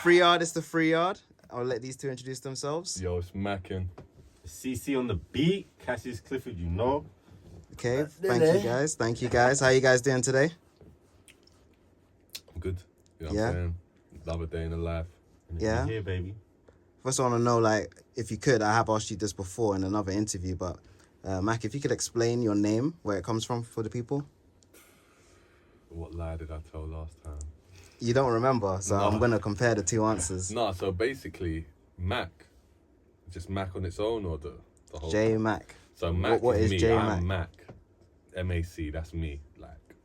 Free yard is the free yard. I'll let these two introduce themselves. Yo, it's Mackin. CC on the beat. Cassius Clifford, you know. Okay, thank you guys. Thank you guys. How you guys doing today? I'm good. You know what Yeah. I'm saying? Another day in the life. Yeah. Here, baby. First, I want to know, like, if you could, I have asked you this before in another interview, but Mac, if you could explain your name, where it comes from for the people. What lie did I tell last time? You don't remember, so No. I'm going to compare the two answers. No, so basically, Mac. Just Mac on its own or the whole J Mac. So Mac what is is me. J I'm Mac? Mac. MAC, that's me. Like,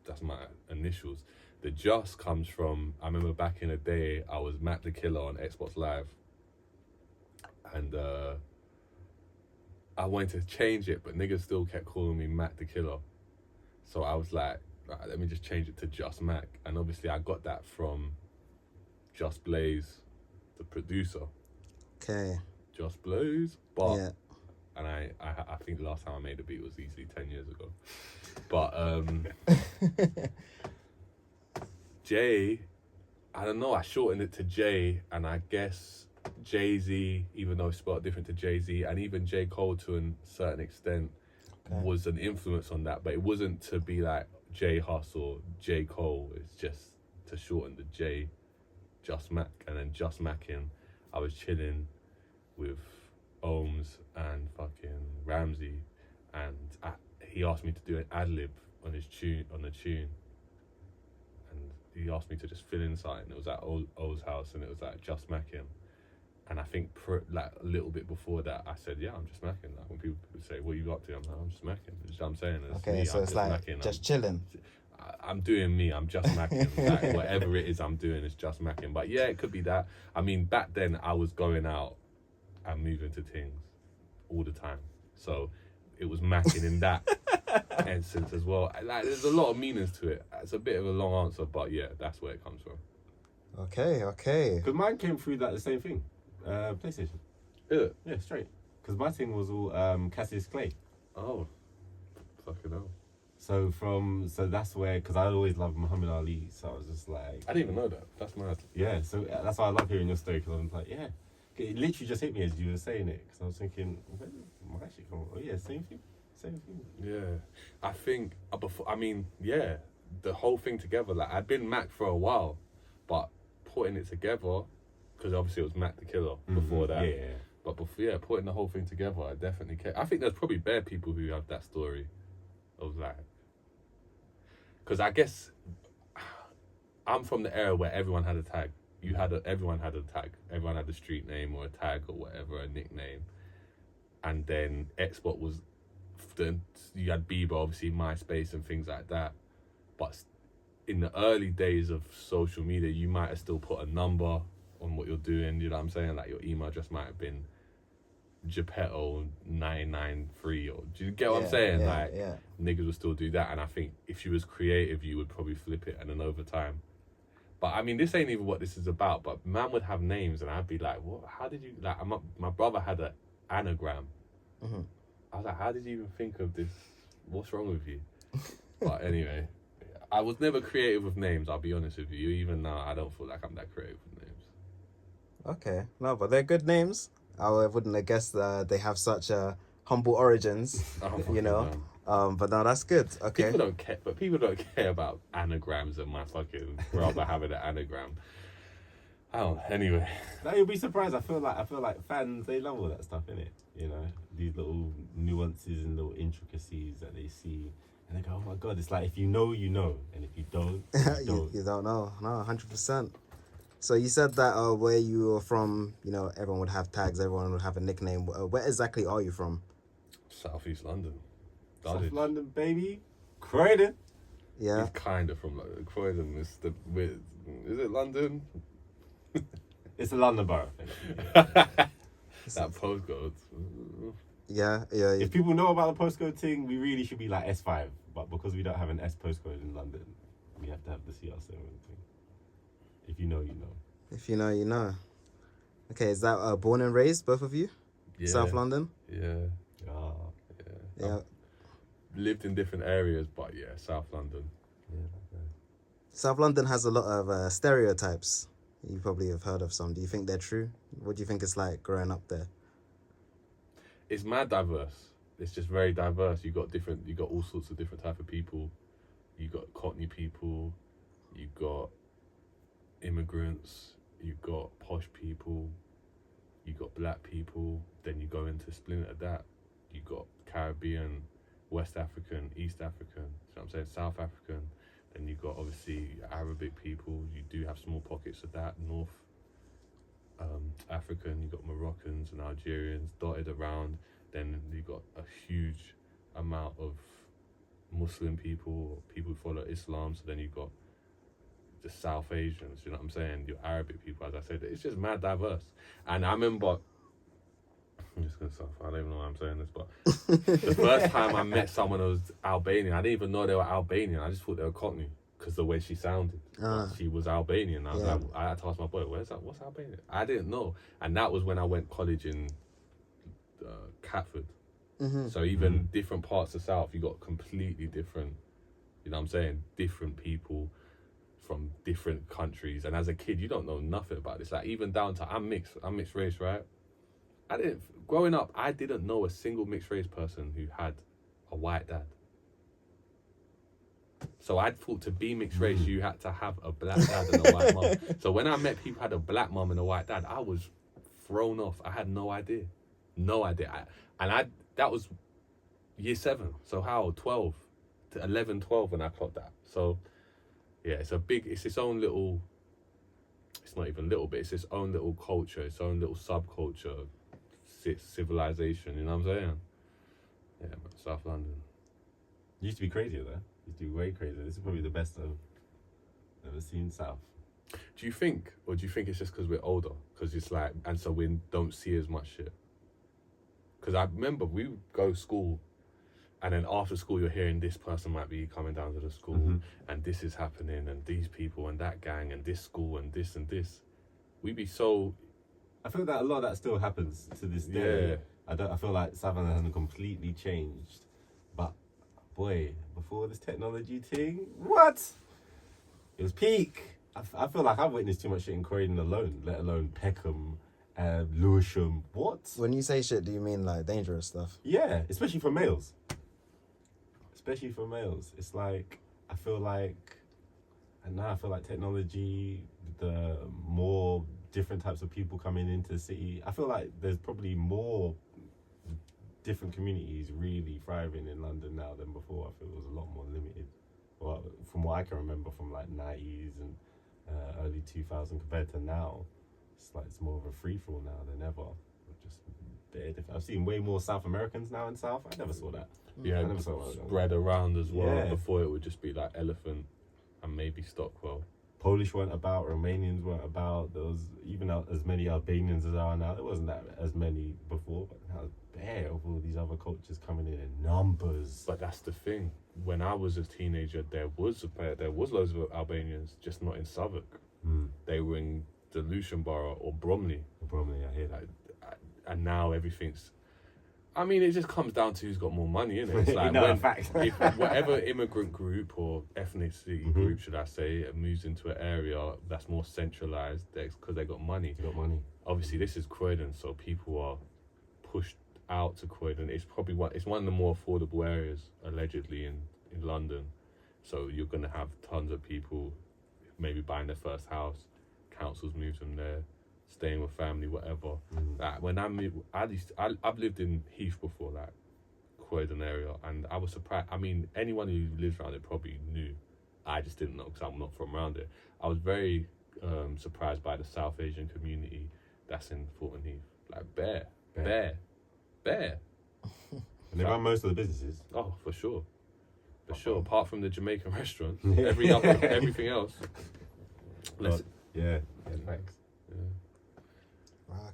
that's my initials. The just comes from, I remember back in the day, I was Mac the Killer on Xbox Live. And I wanted to change it, but niggas still kept calling me Mac the Killer. So I was like, right, let me just change it to Just Mac. And obviously I got that from Just Blaze, the producer. Okay. Just Blaze. But Yeah. and I think the last time I made a beat was easily 10 years ago. But J, I don't know, I shortened it to J, and I guess Jay-Z, even though it's spelled different to Jay-Z, and even J. Cole to a certain extent was an influence on that, but it wasn't to be like J Hus or J. Cole, it's just to shorten the J, Just Mac, and then Just Mackin. I was chilling with Ohms and fucking Ramsey, and he asked me to do an ad-lib on the tune, and he asked me to just fill in something. It was at O's house, and it was like Just Mackin. And I think like a little bit before that, I said, yeah, I'm just macking. Like when people say, what are you up to? I'm like, I'm just macking. You know what I'm saying? It's Okay, me, so I'm it's like macking. just chilling. I'm doing me. I'm just macking. Like, whatever it is I'm doing is just macking. But yeah, it could be that. I mean, back then I was going out and moving to things all the time. So it was macking in that essence as well. Like, there's a lot of meanings to it. It's a bit of a long answer, but yeah, that's where it comes from. Okay. Because mine came through like the same thing. PlayStation. Yeah. Yeah, straight. Because my thing was all Cassius Clay. Oh, fucking hell. So that's where, because I always loved Muhammad Ali, so I was just like... I didn't even know that. That's mad. Yeah, so that's why I love hearing your story, because I was like, yeah. It literally just hit me as you were saying it, because I was thinking, where did my shit come from? Oh yeah, same thing. Yeah, I think the whole thing together, like I'd been Mac for a while, but putting it together, because obviously it was Mac the Killer before that. Yeah. But before, putting the whole thing together, I definitely care. I think there's probably bare people who have that story of like, because I guess I'm from the era where everyone had a tag. Everyone had a tag. Everyone had a street name or a tag or whatever, a nickname. And then Xbox was, you had Bieber, obviously MySpace and things like that. But in the early days of social media, you might have still put a number on what you're doing. You know what I'm saying? Like your email address might have been Jepeto 993, or do you get what I'm saying? Niggas would still do that. And I think if you was creative, you would probably flip it, and then over time. But I mean, this ain't even what this is about. But man would have names, and I'd be like, "What? How did you like?" My brother had an anagram. Mm-hmm. I was like, "How did you even think of this? What's wrong with you?" But anyway, I was never creative with names. I'll be honest with you. Even now, I don't feel like I'm that creative with names. Okay. No, but they're good names. I wouldn't have guessed they have such humble origins, you know. But no, that's good. Okay. People don't care about anagrams and my fucking brother having an anagram. Oh, anyway. Now you'll be surprised. I feel like fans, they love all that stuff, innit? You know, these little nuances and little intricacies that they see, and they go, "Oh my god!" It's like if you know, you know, and if you don't, you don't. you don't know. No, 100%. So you said that where you were from, you know, everyone would have tags, everyone would have a nickname. Where exactly are you from? Southeast London. South London, baby. Croydon. Yeah. It's kind of from London. Croydon is is it London? It's a London borough. That postcode. Yeah. If people know about the postcode thing, we really should be like S5. But because we don't have an S postcode in London, we have to have the CR7 thing. If you know, you know. If you know, you know. Okay, is that born and raised, both of you? Yeah. South London? Yeah. Yeah. Lived in different areas, but yeah, South London. Yeah. South London has a lot of stereotypes. You probably have heard of some. Do you think they're true? What do you think it's like growing up there? It's mad diverse. It's just very diverse. You got all sorts of different type of people. You got Cockney people. You got immigrants. You got posh people. You got black people. Then you go into splinter that. You got Caribbean, West African, East African. You know what I'm saying? South African. Then you got obviously Arabic people. You do have small pockets of that. North African. You got Moroccans and Algerians dotted around. Then you got a huge amount of Muslim people who follow Islam. So then you got the South Asians. You know what I'm saying? Your Arabic people, as I said. It's just mad diverse. And I remember. I'm just gonna stop. I don't even know why I'm saying this, but the first time I met someone who was Albanian, I didn't even know they were Albanian. I just thought they were Cockney because the way she sounded. She was Albanian. I was like, I had to ask my boy, what's Albanian? I didn't know, and that was when I went college in Catford. Mm-hmm. So even different parts of South, you got completely different. You know what I'm saying? Different people from different countries, and as a kid, you don't know nothing about this. Like even down to I'm mixed race, right? Growing up, I didn't know a single mixed race person who had a white dad. So I thought to be mixed race, you had to have a black dad and a white mum. So when I met people who had a black mum and a white dad, I was thrown off. I had no idea. That was year 7. So how? 12 to 11, 12 when I clocked that. So yeah, it's its own little, it's not even little bit, it's its own little culture, its own little subculture, civilization, you know what I'm saying? Yeah, man, South London. It used to be crazier though. It used to be way crazier. This is probably the best I've ever seen South. Do you think it's just because we're older? Because it's like, and so we don't see as much shit? Because I remember we would go to school, and then after school you're hearing this person might be coming down to the school, and this is happening, and these people, and that gang, and this school, and this and this. We'd be so... I feel that a lot of that still happens to this day. Yeah. I feel like South London hasn't completely changed, but boy, before this technology thing, what? It was peak. I feel like I've witnessed too much shit in Croydon alone, let alone Peckham, Lewisham. What? When you say shit, do you mean like dangerous stuff? Yeah, especially for males. It's like I feel like technology, the more different types of people coming into the city, I feel like there's probably more different communities really thriving in London now than before. I feel it was a lot more limited. Well, from what I can remember from like 90s and early 2000s compared to now, it's more of a free-for-all now than ever. Just I've seen way more South Americans now in South. I never saw that. Yeah, spread around as well. Yeah. Before it would just be like Elephant and maybe Stockwell. Polish weren't about, Romanians weren't about. There was even as many Albanians as there are now. There wasn't that as many before, but now it's bare of all these other cultures coming in numbers. But that's the thing. When I was a teenager, there was loads of Albanians, just not in Southwark. They were in the Lucian Borough or Bromley. I hear that. And now everything's... I mean, it just comes down to who's got more money, innit? It's like whatever immigrant group or ethnicity group, should I say, moves into an area that's more centralised because they got money. Obviously, this is Croydon, so people are pushed out to Croydon. It's probably one of the more affordable areas, allegedly, in London. So you're going to have tons of people maybe buying their first house. Councils move them there. Staying with family, whatever. Like when I moved, I've lived in Heath before, like Croydon area, and I was surprised. I mean, anyone who lives around it probably knew. I just didn't know because I'm not from around it. I was very surprised by the South Asian community that's in Fulton Heath. Like bare. And they run most of the businesses. Oh, for sure. Apart from the Jamaican restaurant, everything else. Yeah. Thanks.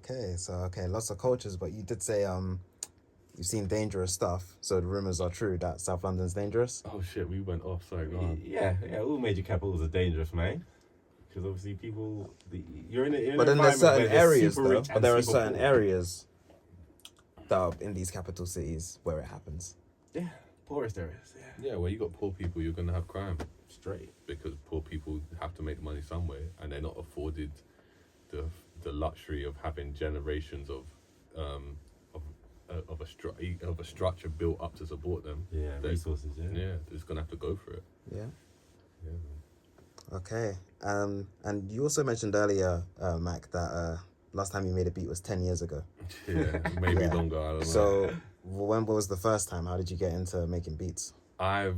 Okay, so lots of cultures, but you did say you've seen dangerous stuff. So the rumors are true that South London's dangerous. Oh shit, we went off. Sorry, go on. Yeah. All major capitals are dangerous, man. Because obviously you're in an but then there's certain areas though. But there are certain areas that are in these capital cities where it happens. Yeah, poorest areas. Yeah, where you got poor people, you're gonna have crime. Straight. Because poor people have to make the money somewhere, and they're not afforded the luxury of having generations of a structure built up to support them. Yeah, resources. Yeah. Yeah, they're just gonna have to go for it. Yeah. Yeah. Okay. And you also mentioned earlier, Mac, that last time you made a beat was 10 years ago. Yeah, maybe Yeah. longer. I don't know. So when was the first time? How did you get into making beats? I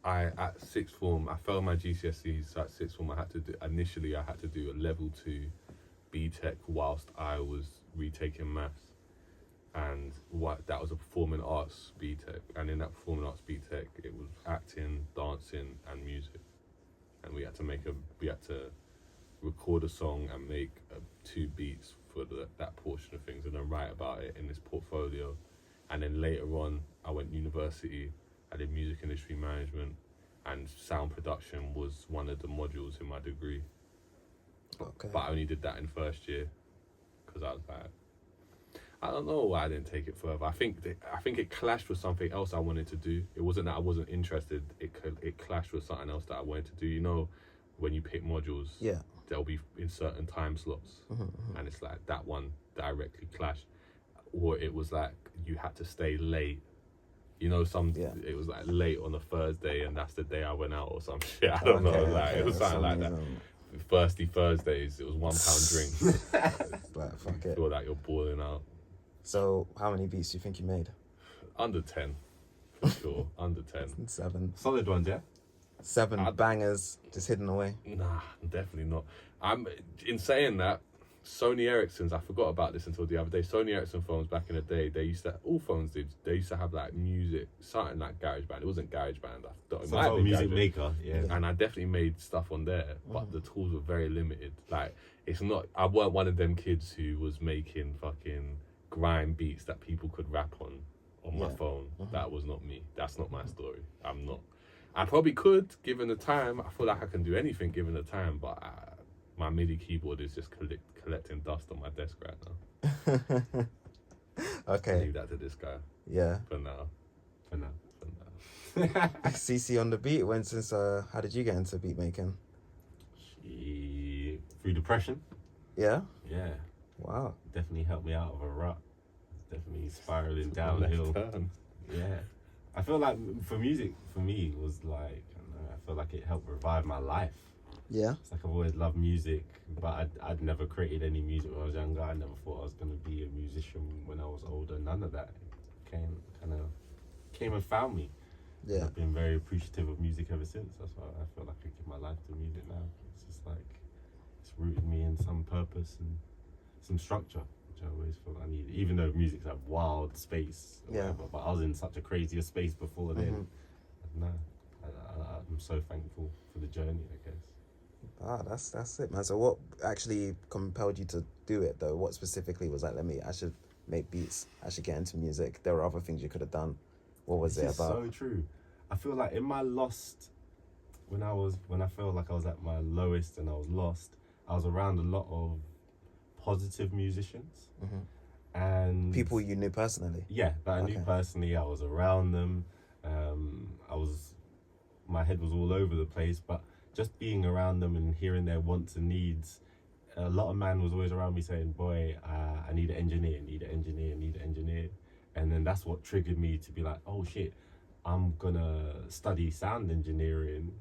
at sixth form. I failed my GCSEs. So at sixth form, I had to do a level 2 BTEC whilst I was retaking maths. And that was a performing arts BTEC, and in that performing arts BTEC, it was acting, dancing, and music. And we had to record a song and make 2 beats for that portion of things, and then write about it in this portfolio. And then later on, I went to university. I did music industry management, and sound production was one of the modules in my degree. Okay. But I only did that in first year because I was like, I don't know why I didn't take it further. I think it clashed with something else I wanted to do. It wasn't that I wasn't interested. It clashed with something else that I wanted to do. You know, when you pick modules, Yeah. they'll be in certain time slots, and it's like that one directly clashed, or it was like you had to stay late. You know, it was like late on a Thursday, and that's the day I went out or some shit. I don't know. Like it was something like that. Thirsty Thursdays. It was £1 drinks. Like fuck it. Feel like you're balling out. So how many beats do you think you made? Under 10, for sure. Under 10. 7. Solid ones, yeah. 7 bangers just hidden away. Nah, definitely not. I'm in saying that. Sony Ericsson's, I forgot about this until the other day. Sony Ericsson phones back in the day, all phones did. They used to have like music, something like GarageBand. It wasn't GarageBand. I thought it might have been music GarageBand. maker, yeah. And I definitely made stuff on there, but the tools were very limited. Like, it's not. I weren't one of them kids who was making fucking grime beats that people could rap on my phone. That was not me. That's not my story. I'm not. I probably could, given the time. I feel like I can do anything given the time, but my MIDI keyboard is just collecting dust on my desk right now. Okay. Leave that to this guy. Yeah. For now. CC on the beat. How did you get into beat making? Through depression. Yeah. Yeah. Wow. Definitely helped me out of a rut. Definitely spiraling downhill. Yeah. I feel like for music, for me, it was like, I don't know, I feel like it helped revive my life. Yeah. It's like I've always loved music, but I'd never created any music when I was younger. I never thought I was going to be a musician when I was older. None of that came and found me. Yeah. I've been very appreciative of music ever since. That's why I feel like I give my life to music now. It's just like, it's rooted me in some purpose and some structure, which I always feel I need. Even though music's a wild space, or whatever, but I was in such a crazier space before then. No, I'm so thankful for the journey, I guess. Ah, that's it, man. So what actually compelled you to do it, though? What specifically was like, I should make beats, I should get into music? There were other things you could have done. What was it about? So true. I feel like in my lost, when I felt like I was at my lowest and I was lost, I was around a lot of positive musicians. And people you knew personally? Yeah, that I knew personally. I was around them. My head was all over the place, but just being around them and hearing their wants and needs, a lot of man was always around me saying, boy, I need an engineer, need an engineer. And then that's what triggered me to be like, oh shit, I'm gonna study sound engineering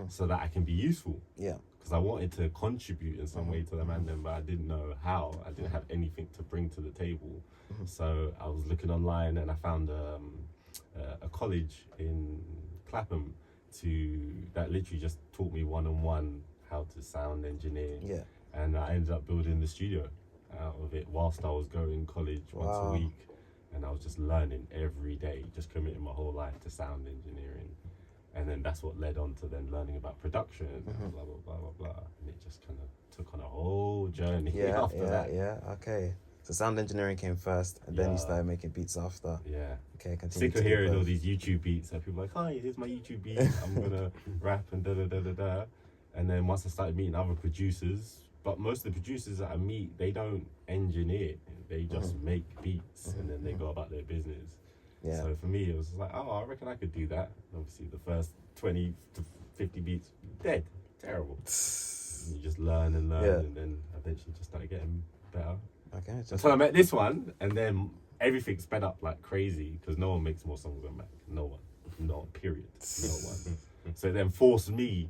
so that I can be useful. Yeah. Because I wanted to contribute in some way to the man, but I didn't know how. I didn't have anything to bring to the table. So I was looking online and I found a college in Clapham that literally just taught me one-on-one how to sound engineer. Yeah. And I ended up building the studio out of it whilst I was going to college once a week. And I was just learning every day, just committing my whole life to sound engineering. And then that's what led on to then learning about production and blah, blah, blah, blah, blah. And it just kind of took on a whole journey after that. Yeah, okay. So sound engineering came first, and then you started making beats after. Yeah. Okay, continue. Sick of hearing all these YouTube beats that people are like, hi, here's my YouTube beat, I'm gonna rap and da-da-da-da-da. And then once I started meeting other producers, but most of the producers that I meet, they don't engineer. They just make beats and then they go about their business. Yeah. So for me, it was like, oh, I reckon I could do that. Obviously, the first 20 to 50 beats, dead. Terrible. You just learn and learn, Yeah. and then eventually just start getting better. Okay. Just Until I met this one, and then everything sped up like crazy because no one makes more songs than Mac. No one. Period. No one. So it then forced me,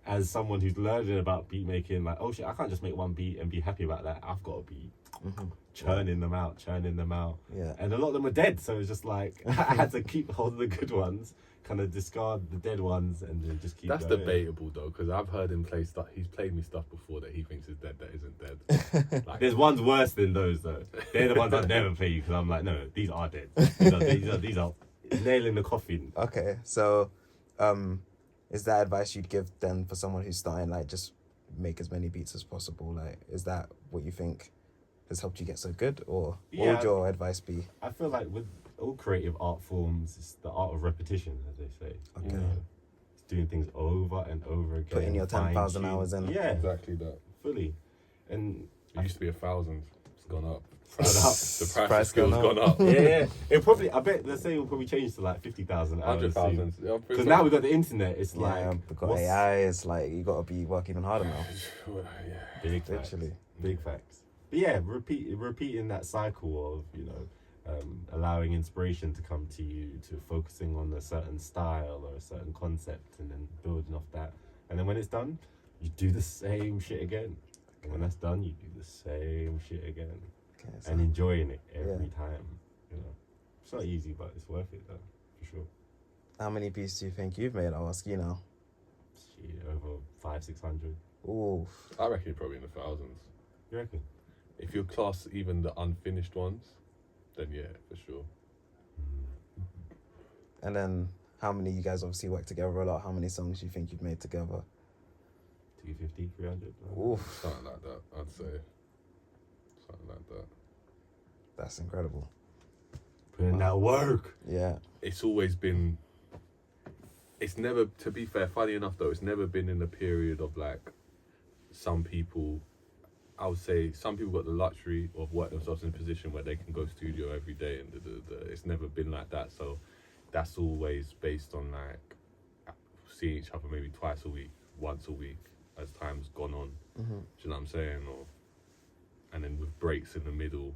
as someone who's learning about beat making, like, oh shit, I can't just make one beat and be happy about that. I've got to be churning them out. Yeah. And a lot of them were dead, so it's just like I had to keep hold of the good ones, kind of discard the dead ones, and then just keep. That's going. debatable though, because I've heard him play stuff. He's played me stuff before that he thinks is dead that isn't dead. Like, There's ones worse than those though. They're the ones I'd never play you because I'm like, no, these are dead. These are nailing the coffin. Okay. So, is that advice you'd give then for someone who's starting, like, just make as many beats as possible? Like, is that what you think has helped you get so good, or what would your advice be? I feel like with all creative art forms, it's the art of repetition, as they say. Okay. It's doing things over and over again. Putting your 10,000 hours in. Yeah, exactly that. fully. And It used to be 1,000. It's gone up. It's The gone up. price of skill's gone gone up. yeah. It probably. I bet. Let's say it'll probably change to like 50,000 hours. 100,000. Because now we've got the internet. It's Yeah, like we've got what's- AI. It's like you got to be work even harder now. Yeah. Big facts. Literally. Big facts. But yeah, repeating that cycle of allowing inspiration to come to you, to focusing on a certain style or a certain concept, and then building off that. And then when it's done, you do the same shit again. And when that's done, you do the same shit again, Okay, so and enjoying it every Yeah. time. It's not easy, but it's worth it though, for sure. how many beats do you think you've made? I'll ask you now. Shit, over 500-600. Ooh. I reckon you're probably in the thousands. You reckon? If you class even the unfinished ones, then yeah, for sure. And then how many, you guys obviously work together a lot, how many songs you think you've made together? 250, 300. Oof. Something like that, I'd say. Something like that. That's incredible. Putting that work. Yeah. It's always been. It's never, to be fair, funny enough though, it's never been in a period of like some people. I would say some people got the luxury of working themselves in a position where they can go studio every day, and it's never been like that. So that's always based on like seeing each other maybe twice a week, once a week as time's gone on. Mm-hmm. Do you know what I'm saying? And then with breaks in the middle,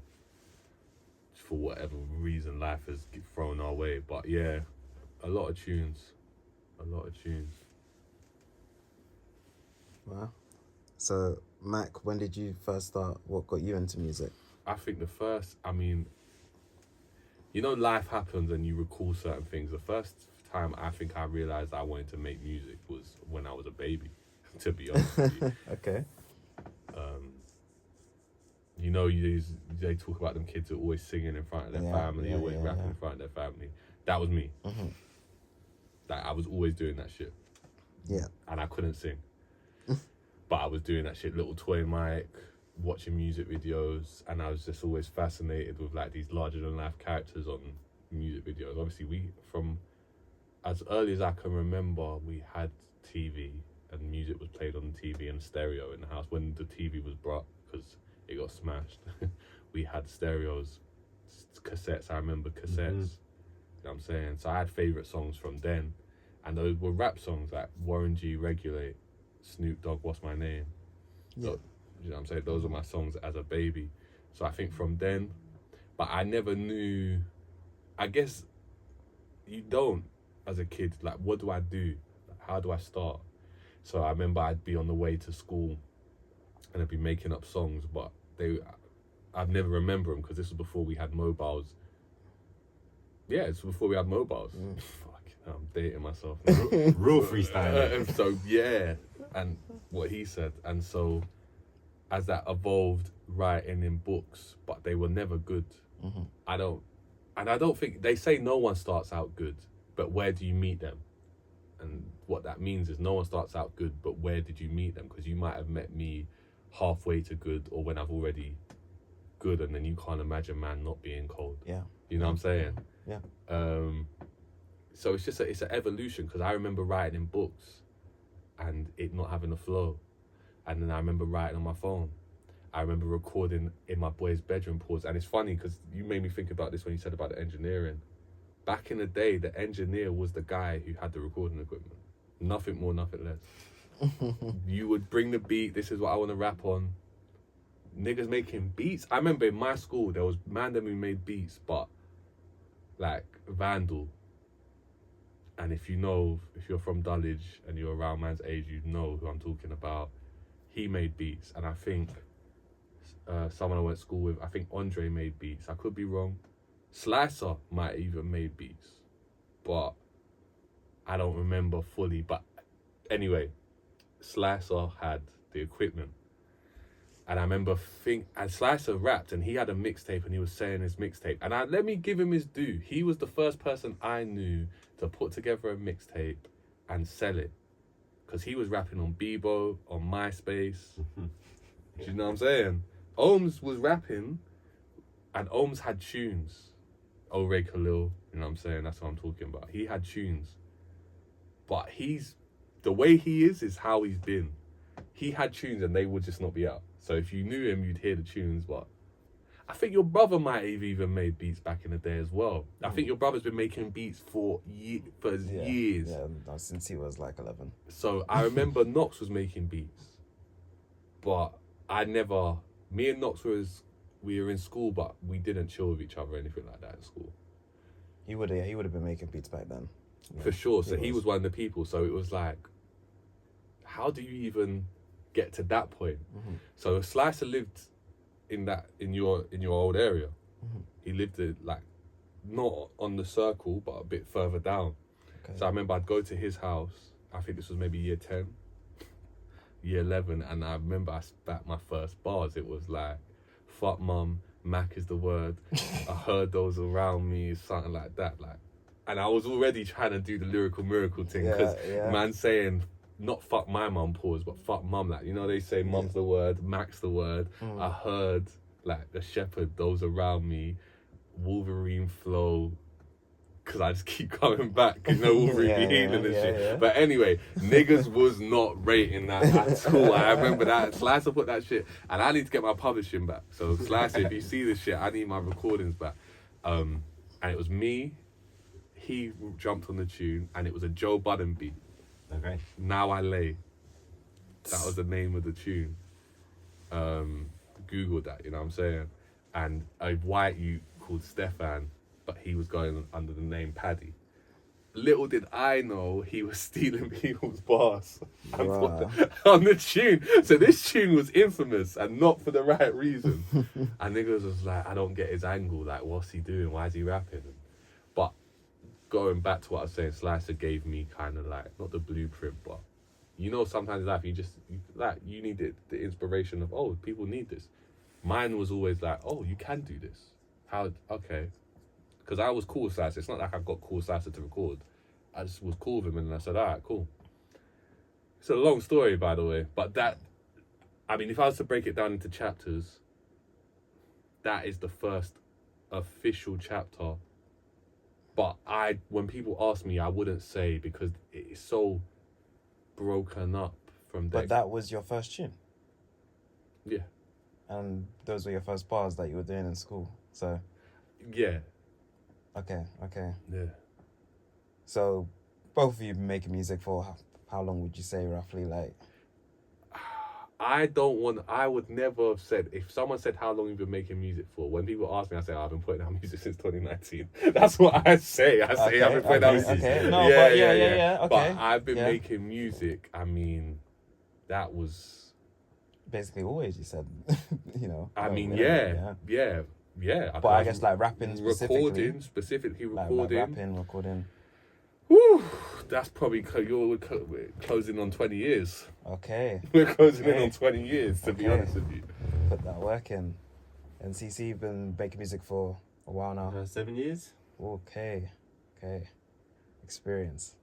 for whatever reason life has thrown our way. But yeah, a lot of tunes. Wow. So, Mac, when did you first start? What got you into music? I think the first, life happens and you recall certain things. The first time I think I realised I wanted to make music was when I was a baby, to be honest with you. Okay. They talk about them kids who are always singing in front of their Yeah, family, yeah, always yeah, rapping yeah. in front of their family. That was me. Mm-hmm. Like, I was always doing that shit. Yeah. And I couldn't sing. But I was doing that shit, little toy mic, watching music videos, and I was just always fascinated with like these larger than life characters on music videos. Obviously, from as early as I can remember, we had TV and music was played on the TV and stereo in the house. When the TV was brought, because it got smashed, we had stereos, cassettes. I remember cassettes. Mm-hmm. You know what I'm saying? So I had favourite songs from then, and those were rap songs like Warren G, Regulate, Snoop Dogg, What's My Name. Yeah. So, you know what I'm saying? Those were my songs as a baby. So I think from then, but I never knew, I guess you don't as a kid, like, what do I do? How do I start? So I remember I'd be on the way to school and I'd be making up songs, but I'd never remember them because this was before we had mobiles. Yeah, it's before we had mobiles. Fuck, I'm dating myself now. Real freestyle. So yeah, and what he said, and so as that evolved, writing in books, but they were never good. Mm-hmm. I don't think, they say no one starts out good, but where do you meet them? And what that means is no one starts out good, but where did you meet them? Because you might have met me halfway to good, or when I've already good, and then you can't imagine man not being cold. Yeah. You know what I'm saying? Yeah. So it's just it's an evolution, because I remember writing in books and it not having a flow, and then I remember writing on my phone. I remember recording in my boy's bedroom pause, and it's funny because you made me think about this when you said about the engineering. Back in the day, the engineer was the guy who had the recording equipment. Nothing more, nothing less. You would bring the beat. This is what I want to rap on. Niggas making beats. I remember in my school there was man them who made beats, but like Vandal. And if you're from Dulwich and you're around man's age, you know who I'm talking about. He made beats, and I think someone I went to school with, I think Andre made beats. I could be wrong. Slicer might even made beats, but I don't remember fully. But anyway, Slicer had the equipment. And I remember and Slicer rapped, and he had a mixtape, and he was saying his mixtape. And let me give him his due. He was the first person I knew to put together a mixtape and sell it. Because he was rapping on Bebo, on MySpace. Do you know what I'm saying? Ohms was rapping, and Ohms had tunes. Ray Khalil, you know what I'm saying? That's what I'm talking about. He had tunes. But the way he is how he's been. He had tunes, and they would just not be out. So if you knew him, you'd hear the tunes. But I think your brother might have even made beats back in the day as well. I think your brother's been making beats for years. Yeah, since he was like 11. So I remember Knockz was making beats. But me and Knockz we were in school, but we didn't chill with each other or anything like that in school. He would have been making beats back then. Yeah, for sure. So he was one of the people. So it was like, how do you even get to that point? Mm-hmm. So Slicer lived in your old area. Mm-hmm. He lived like not on the circle, but a bit further down. Okay. So I remember I'd go to his house. I think this was maybe year 10, year 11, and I remember I spat my first bars. It was like, "Fuck mum, Mac is the word. I heard those around me," something like that. Like, and I was already trying to do the lyrical miracle thing because man saying, not fuck my mum, pause, but fuck mum. Like, you know, they say mum's the word, Mac's the word. I heard like the shepherd, those around me, Wolverine flow, because I just keep coming back, you know, Wolverine be healing and shit. Yeah. But anyway, niggas was not rating that at school. I remember that. Slicer put that shit, and I need to get my publishing back. So Slicer, if you see this shit, I need my recordings back. And it was me, he jumped on the tune, and it was a Joe Budden beat. Okay. Now I Lay. That was the name of the tune. Google that, you know what I'm saying? And a white youth called Stefan, but he was going under the name Paddy. Little did I know he was stealing people's bars on the tune. So this tune was infamous and not for the right reason. And niggas was like, I don't get his angle. Like, what's he doing? Why is he rapping? But going back to what I was saying, Slicer gave me kind of like, not the blueprint, but you know, sometimes in life you need the inspiration of, oh, people need this. Mine was always like, oh, you can do this. How? Okay. Because I was cool with Slicer. It's not like I got cool with Slicer to record. I just was cool with him, and I said, all right, cool. It's a long story, by the way. But if I was to break it down into chapters, that is the first official chapter. But when people ask me, I wouldn't say, because it's so broken up from there. But that was your first tune? Yeah. And those were your first bars that you were doing in school, so... Yeah. Okay. Yeah. So, both of you been making music for how long would you say, roughly, like? I would never have said, if someone said how long you've been making music for, when people ask me, I say, I've been putting out music since 2019. That's what I say. I've been putting out music. Okay. No, yeah. Okay. But I've been making music, that was... Basically always, you said, you know. Yeah. But I guess like rapping recording. Like recording. Woo, that's probably, we're closing on 20 years. Okay. We're closing in on 20 years, to be honest with you. Put that work in. And CC, you've been making music for a while now. 7 years. Okay. Experience.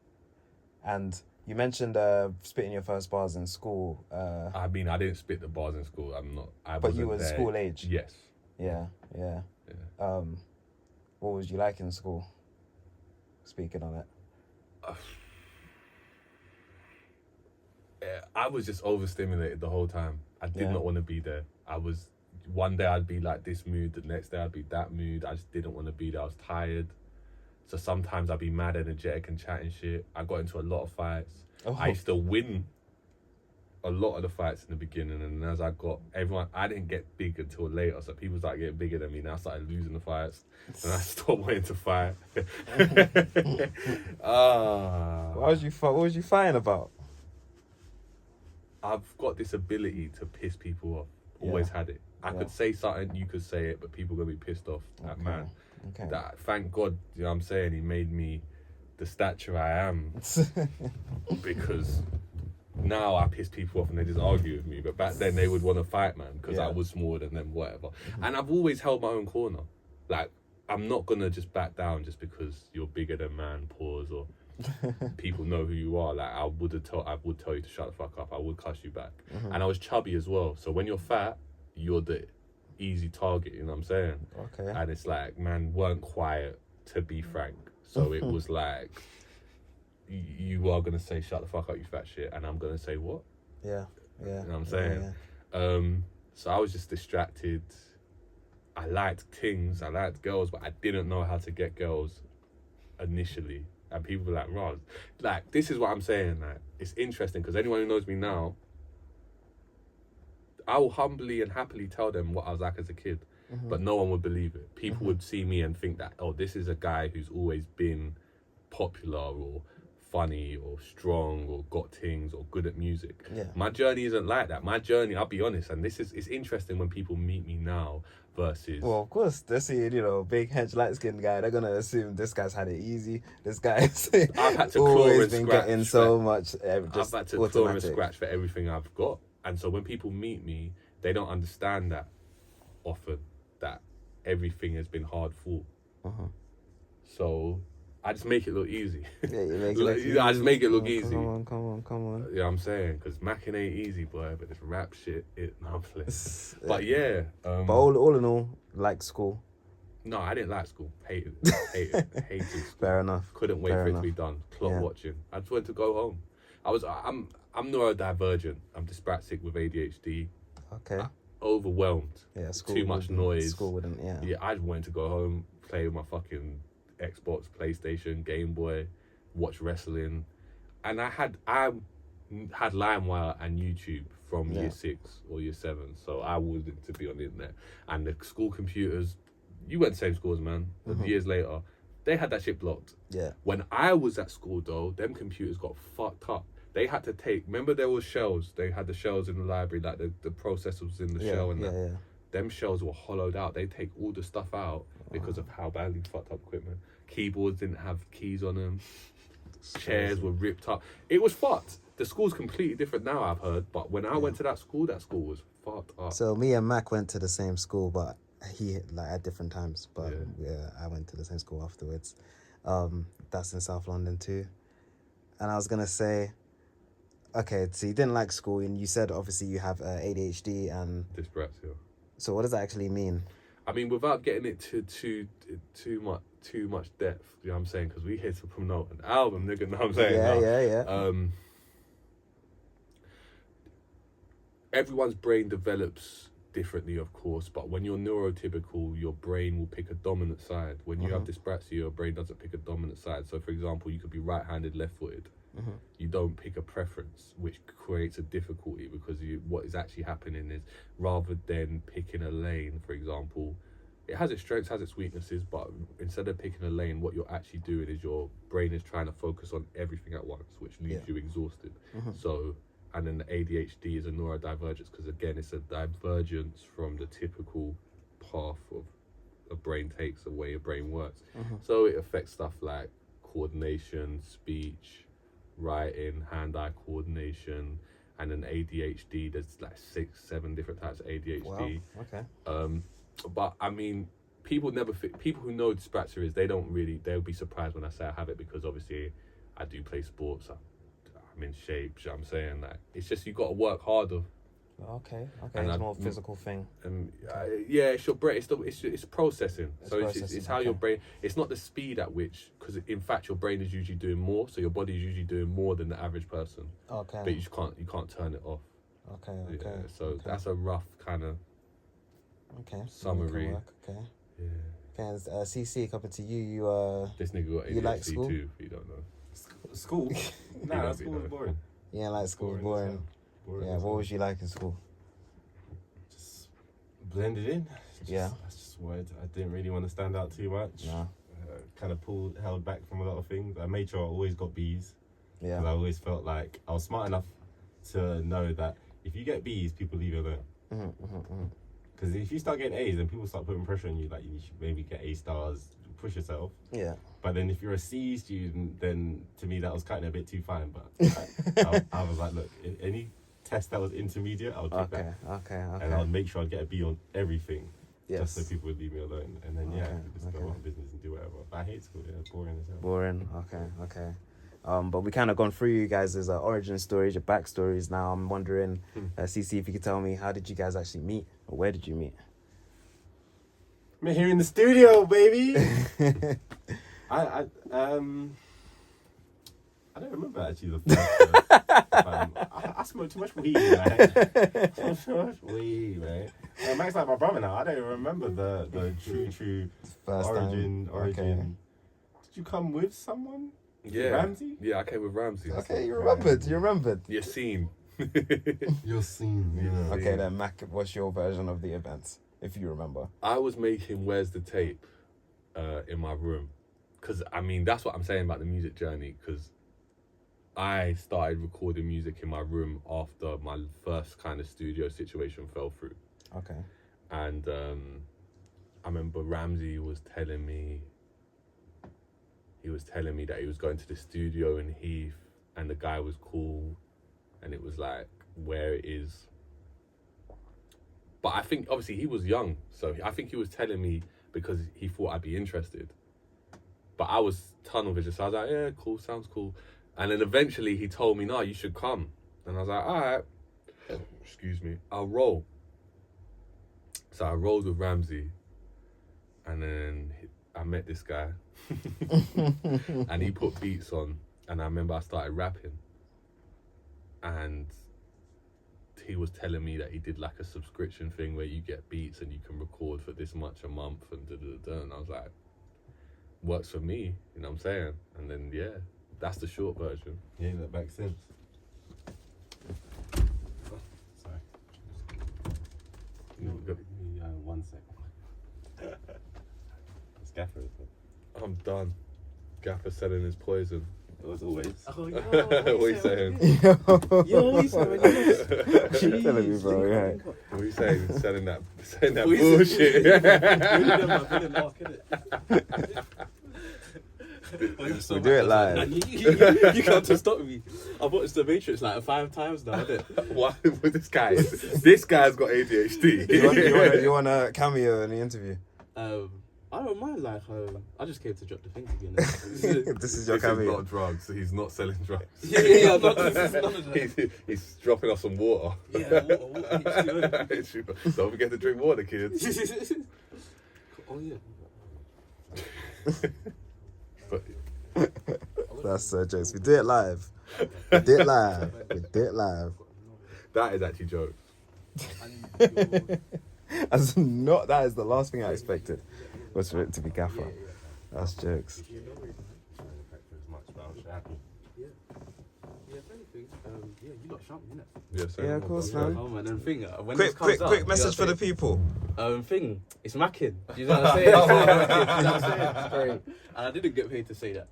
And you mentioned spitting your first bars in school. I didn't spit the bars in school. But you were school age? Yes. Yeah. What was you like in school? Speaking on it. I was just overstimulated the whole time. I did not want to be there. One day I'd be like this mood, the next day I'd be that mood. I just didn't want to be there. I was tired. So sometimes I'd be mad, energetic and chatting shit. I got into a lot of fights. Oh. I used to win a lot of the fights in the beginning, and as I got I didn't get big until later, so people started getting bigger than me. Now I started losing the fights, and I stopped wanting to fight. What was you fighting about? I've got this ability to piss people off. Always had it. I could say something, you could say it, but people gonna be pissed off at man. Okay. That, thank God, you know what I'm saying, he made me the stature I am. Because now I piss people off and they just argue with me. But back then they would want to fight, man, because I was smaller than them, whatever. And I've always held my own corner. Like, I'm not gonna just back down just because you're bigger than man, pause, or people know who you are. Like, I would tell you to shut the fuck up. I would cuss you back. And I was chubby as well. So when you're fat, you're the easy target, you know what I'm saying? Okay. And it's like, man weren't quiet, to be frank. So it was like, you are going to say, shut the fuck up, you fat shit. And I'm going to say, what? Yeah. You know what I'm saying? So I was just distracted. I liked things, I liked girls, but I didn't know how to get girls initially. And people were like, Roz, like, this is what I'm saying. Like, it's interesting because anyone who knows me now, I will humbly and happily tell them what I was like as a kid, but no one would believe it. People would see me and think that, oh, this is a guy who's always been popular or funny or strong or got things or good at music. Yeah. My journey isn't like that. My journey, I'll be honest, and it's interesting when people meet me now versus... Well, of course, they're seeing, big, hench, light-skinned guy. They're going to assume this guy's had it easy. This guy's I've had to always claw and been scratch getting so much, I've had to automatic. claw and scratch for everything I've got. And so when people meet me, they don't understand that often, that everything has been hard fought. So I just make it look easy. Yeah, you make it look easy. I just make it look easy. Come on. You know what I'm saying? Because macking ain't easy, boy, but this rap shit, I'm playing. But yeah. But all in all, like school. No, I didn't like school. Hated school. Fair enough. Couldn't wait Fair for enough. it to be done. Clock watching. I just wanted to go home. I'm neurodivergent. I'm dyspraxic with ADHD. Okay. Overwhelmed. Yeah, school. Too much noise. School wouldn't, yeah. Yeah, I just wanted to go home, play with my fucking Xbox, PlayStation, Game Boy, watch wrestling. And I had LimeWire and YouTube from year 6 or year 7. So I wanted to be on the internet. And the school computers, you went to the same school as man, years later, they had that shit blocked. Yeah. When I was at school though, them computers got fucked up. They had to remember there was shells, they had the shells in the library, like the processor was in the shell and that. Them shells were hollowed out. They take all the stuff out because of how badly fucked up equipment. Keyboards didn't have keys on them. Chairs were ripped up. It was fucked. The school's completely different now, I've heard. But when I went to that school was fucked up. So me and Mac went to the same school, but he at different times. But I went to the same school afterwards. That's in South London too. And I was gonna say, okay, so you didn't like school, and you said obviously you have ADHD and Dyspraxia. So what does that actually mean? I mean, without getting it to too much depth, you know what I'm saying? Because we here to promote an album, nigga. Know what I'm saying? Yeah. Everyone's brain develops differently, of course, but when you're neurotypical, your brain will pick a dominant side. When you have dyspraxia, your brain doesn't pick a dominant side. So, for example, you could be right-handed, left-footed. You don't pick a preference, which creates a difficulty because what is actually happening is rather than picking a lane, for example, it has its strengths, has its weaknesses, but instead of picking a lane, what you're actually doing is your brain is trying to focus on everything at once, which leaves you exhausted. So, and then the ADHD is a neurodivergence because, again, it's a divergence from the typical path of a brain takes, the way a brain works. So it affects stuff like coordination, speech, writing, hand-eye coordination, and then ADHD. There's like 6-7 different types of ADHD. Wow. Okay. But I mean, people who know dyspraxia is, they'll be surprised when I say I have it because obviously I do play sports. I'm in shape. You know what I'm saying, like, it's just you got to work harder. Okay. And It's more physical thing. It's your brain. It's processing. It's how your brain. It's not the speed at which, because in fact your brain is usually doing more. So your body is usually doing more than the average person. Okay. But you can't turn it off. Okay. So that's a rough kind of summary. Okay. Yeah. Okay. CC, coming to you. This nigga got ADHD you like school? too. If you don't know. School? Nah, school was boring. Yeah, like school's boring. boring. Yeah, what was you like in school? Just blended in. Yeah. That's just why I didn't really want to stand out too much. No. Kind of held back from a lot of things. I made sure I always got B's. Yeah. Because I always felt like I was smart enough to know that if you get B's, people leave you alone. Because if you start getting A's, then people start putting pressure on you. Like, you should maybe get A stars, push yourself. Yeah. But then if you're a C student, then to me that was kind of a bit too fine. But I was like, look, any test that was intermediate, I would take that. Okay. And I would make sure I'd get a B on everything. Yes. Just so people would leave me alone. And then, I could just go okay. on business and do whatever. But I hate school. Yeah, it's boring as hell. Boring. Okay. But we kind of gone through you guys' origin stories, your backstories. Now I'm wondering, CC, if you could tell me, how did you guys actually meet, or where did you meet? I'm here in the studio, baby. I don't remember actually the first time. I smoke too much weed, man. Too much weed, man. Mac's like my brother now. I don't even remember the true First origin. time. Okay. Did you come with someone? Yeah. Ramsey? Yeah, I came with Ramsey. Okay, you remembered. Yassine. You're seen, yeah. Okay, then, Mac, what's your version of the events, if you remember? I was making Where's the Tape in my room. Because, I mean, that's what I'm saying about the music journey. Because I started recording music in my room after my first kind of studio situation fell through. Okay. And I remember Ramsey was telling me that he was going to the studio in Heath and the guy was cool and it was like, where it is. But I think obviously he was young, so I think he was telling me because he thought I'd be interested. But I was tunnel vision, so I was like, yeah, cool, sounds cool. And then eventually he told me, no, you should come. And I was like, all right, excuse me, I'll roll. So I rolled with Ramsey and then I met this guy and he put beats on and I remember I started rapping and he was telling me that he did like a subscription thing where you get beats and you can record for this much a month and da-da-da-da. And I was like, works for me, you know what I'm saying? And then, yeah, that's the short version. Yeah, that makes sense. Sorry. Give me 1 second. It's Gaffer, isn't it? I'm done. Gaffer selling his poison. As always. Oh, yo, What are you saying? Yo, what you saying? You're telling me, bro, yeah. What are you saying? Selling that What you bullshit. We do it live. You can't just stop me. I've watched The Matrix like 5 times now, innit? Why with this guy? This guy's got ADHD. You want a cameo in the interview? I don't mind, like, I just came to drop the thing to be honest. This is your This is cameo. not drugs. He's not selling drugs. Yeah, I'm not, this is none of that. He's dropping off some water. Yeah, water. Don't forget to drink water, kids. Oh, yeah. But That's so jokes. We do it live. We do it live. that is actually jokes. As not, that is the last thing I expected, was for it to be Gaffer. That's jokes. Yeah, if anything, yeah, you lot shout me, innit? Yeah, so Yeah, of course, man. Oh man, and thing, when this comes Quick out, message for the people. Thing, it's macking. You know what I'm saying? You know what I'm saying? Sorry. And I didn't get paid to say that.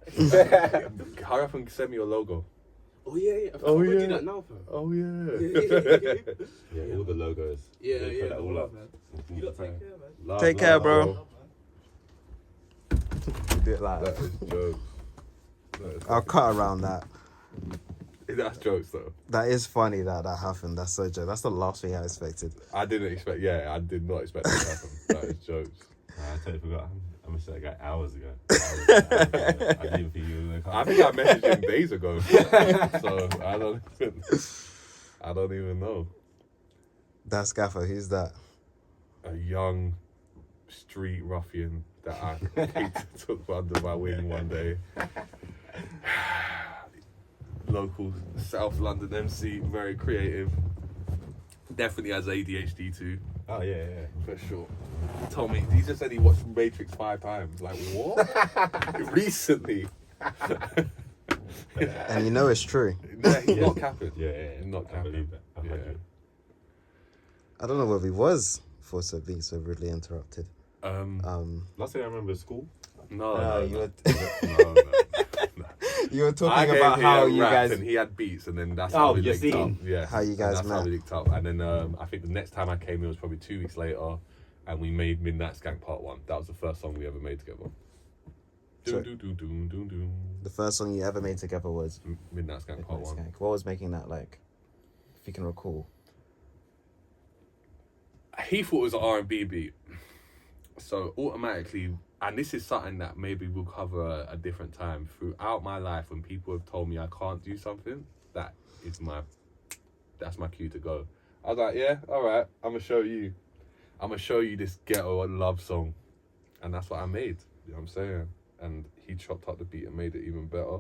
hurry up and send me your logo. Oh yeah. Oh, I'm gonna yeah. do that now, fam. Oh yeah. Yeah, all the logos. Yeah, They put that all up. man. You lot take care, man. Love, Take care, love, bro. love. We do it live. That is jokes. I'll cut around that. That's jokes though. That is funny that happened. That's so joke. That's the last thing I expected. I did not expect that to happen. That is jokes. I totally forgot. I missed that guy hours ago. I didn't think you were I think I messaged him days ago. So I don't even know. That's Gaffer. Who's that? A young street ruffian that I took under my wing one day. Local South London MC, very creative. Definitely has ADHD too, Oh, yeah. for sure. Told me, he just said he watched Matrix 5 times. Like, what? Recently. And you know it's true. Yeah, he's not capping. Yeah. He's not I capping. believe that. I've heard you. I don't know where we was for being so rudely interrupted. Last thing I remember is school. No, you were no. you were I talking gave about him how a you rap guys and he had beats, and then that's Oh, how we you're linked up. seeing Yeah, how you guys that's how met. we linked up. And then I think the next time I came in was probably 2 weeks later, and we made Midnight Skank Part 1. That was the first song we ever made together. So- Doom, doom, doom, doom, doom. The first song you ever made together was Midnight Skank Part 1. Skank. What was making that like? If you can recall. He thought it was an R&B beat. So automatically, and this is something that maybe we'll cover a different time. Throughout my life, when people have told me I can't do something, that's my cue to go. I was like, yeah, all right, I'm gonna show you this ghetto love song, and that's what I made. You know what I'm saying? And he chopped up the beat and made it even better.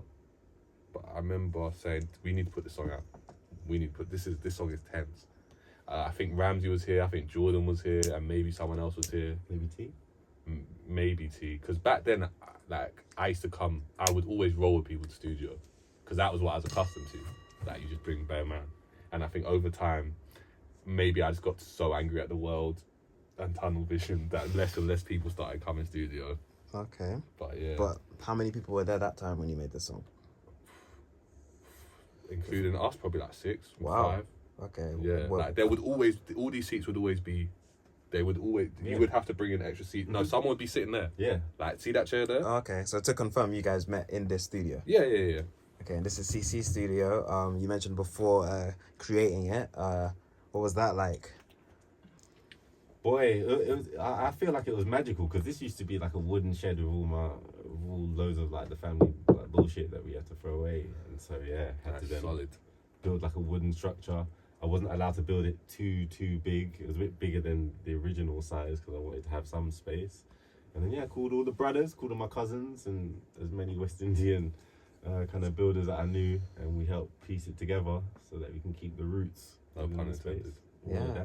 But I remember saying, we need to put this song out. This song is tense. I think Ramsey was here. I think Jordan was here, and maybe someone else was here. Maybe T. Maybe T. Because back then, like I would always roll with people to studio, because that was what I was accustomed to. Like you just bring bare man, and I think over time, maybe I just got so angry at the world and tunnel vision that less and less people started coming studio. Okay. But yeah, But how many people were there that time when you made the song? including us, probably like 6, Wow. 5. Okay. Yeah, Well, like there would always, all these seats would always be, you would have to bring in extra seat. No, someone would be sitting there. Yeah. Like, see that chair there? okay. So to confirm, you guys met in this studio. Yeah. Okay, and this is CC Studio. You mentioned before creating it. What was that like? Boy, it was, I feel like it was magical, because this used to be like a wooden shed with all loads of like the family like bullshit that we had to throw away, and so yeah, had to That's then solid. build like a wooden structure. I wasn't allowed to build it too big. It was a bit bigger than the original size, because I wanted to have some space. And then yeah, called all the brothers, called all my cousins, and as many West Indian kind of builders that I knew, and we helped piece it together so that we can keep the roots. No within pun the space. intended. Yeah.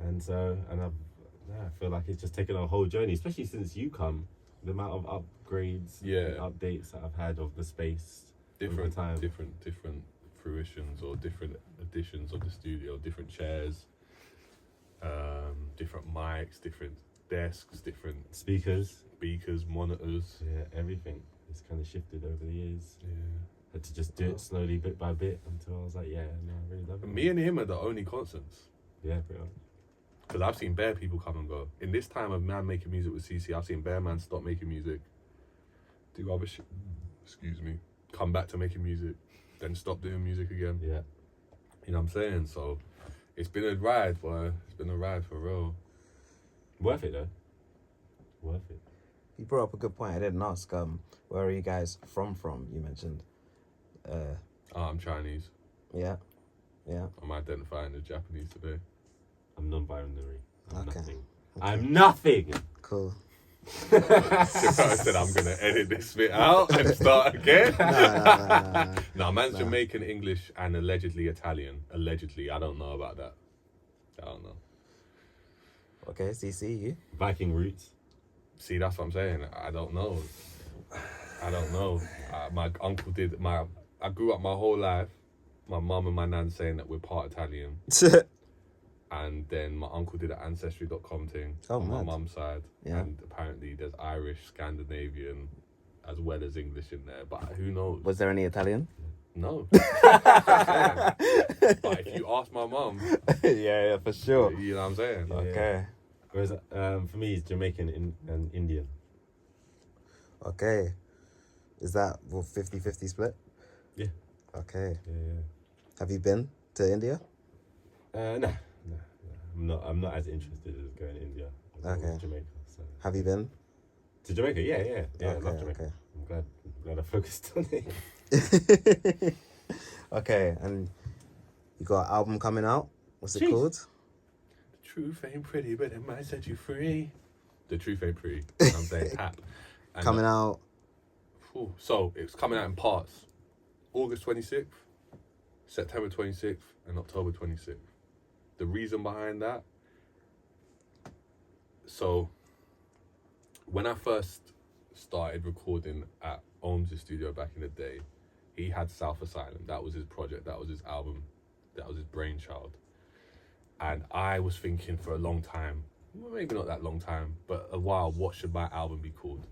And so, I feel like it's just taken a whole journey, especially since you come. The amount of upgrades, and updates that I've had of the space, over time. different fruitions or different additions of the studio, different chairs, different mics, different desks, different speakers, monitors. yeah, everything. It's kind of shifted over the years. Yeah. Had to just do it slowly, bit by bit, until I was like, yeah, no, I really love it. Me and him are the only constants. Yeah, pretty much. Because I've seen bare people come and go. In this time of man making music with CC, I've seen bare man stop making music, do other shit, come back to making music, then stop doing music again. Yeah. You know what I'm saying? So it's been a ride, boy. It's been a ride for real. Worth it though. Worth it. You brought up a good point. I didn't ask. Where are you guys from? You mentioned. I'm Chinese. Yeah. I'm identifying as Japanese today. I'm non-binary. I'm Okay. nothing. I'm nothing. Cool. I said I'm gonna edit this bit out and start again. No. No, man's Jamaican, English, and allegedly Italian. Allegedly, I don't know about that. I don't know. Okay, CC, you. Viking roots. See, that's what I'm saying. I don't know. My uncle did. I grew up my whole life. My mum and my nan saying that we're part Italian. And then my uncle did an Ancestry.com thing on my mad. mum's side. Yeah. And apparently there's Irish, Scandinavian, as well as English in there. But who knows? Was there any Italian? No. But if you ask my mum, yeah, for sure. you know what I'm saying? Yeah. Okay. Whereas for me, it's Jamaican and Indian. Okay. Is that 50-50 split? Yeah. Okay. Yeah. Have you been to India? No. I'm not as interested as going to India. As Okay. Jamaica. So. Have you been? To Jamaica? Yeah. I Okay, love Jamaica. okay. I'm glad I focused on it. Okay, and you got an album coming out. What's it Jeez. called? The truth ain't pretty, but it might set you free. The truth ain't pretty. You know what I'm saying? Tap. And Coming out. So it's coming out in parts. August 26th, September 26th, and October 26th. The reason behind that, so when I first started recording at Ohms' studio back in the day, he had South Asylum. That was his project. That was his album. That was his brainchild. And I was thinking for a long time, well, maybe not that long time, but a while, what should my album be called?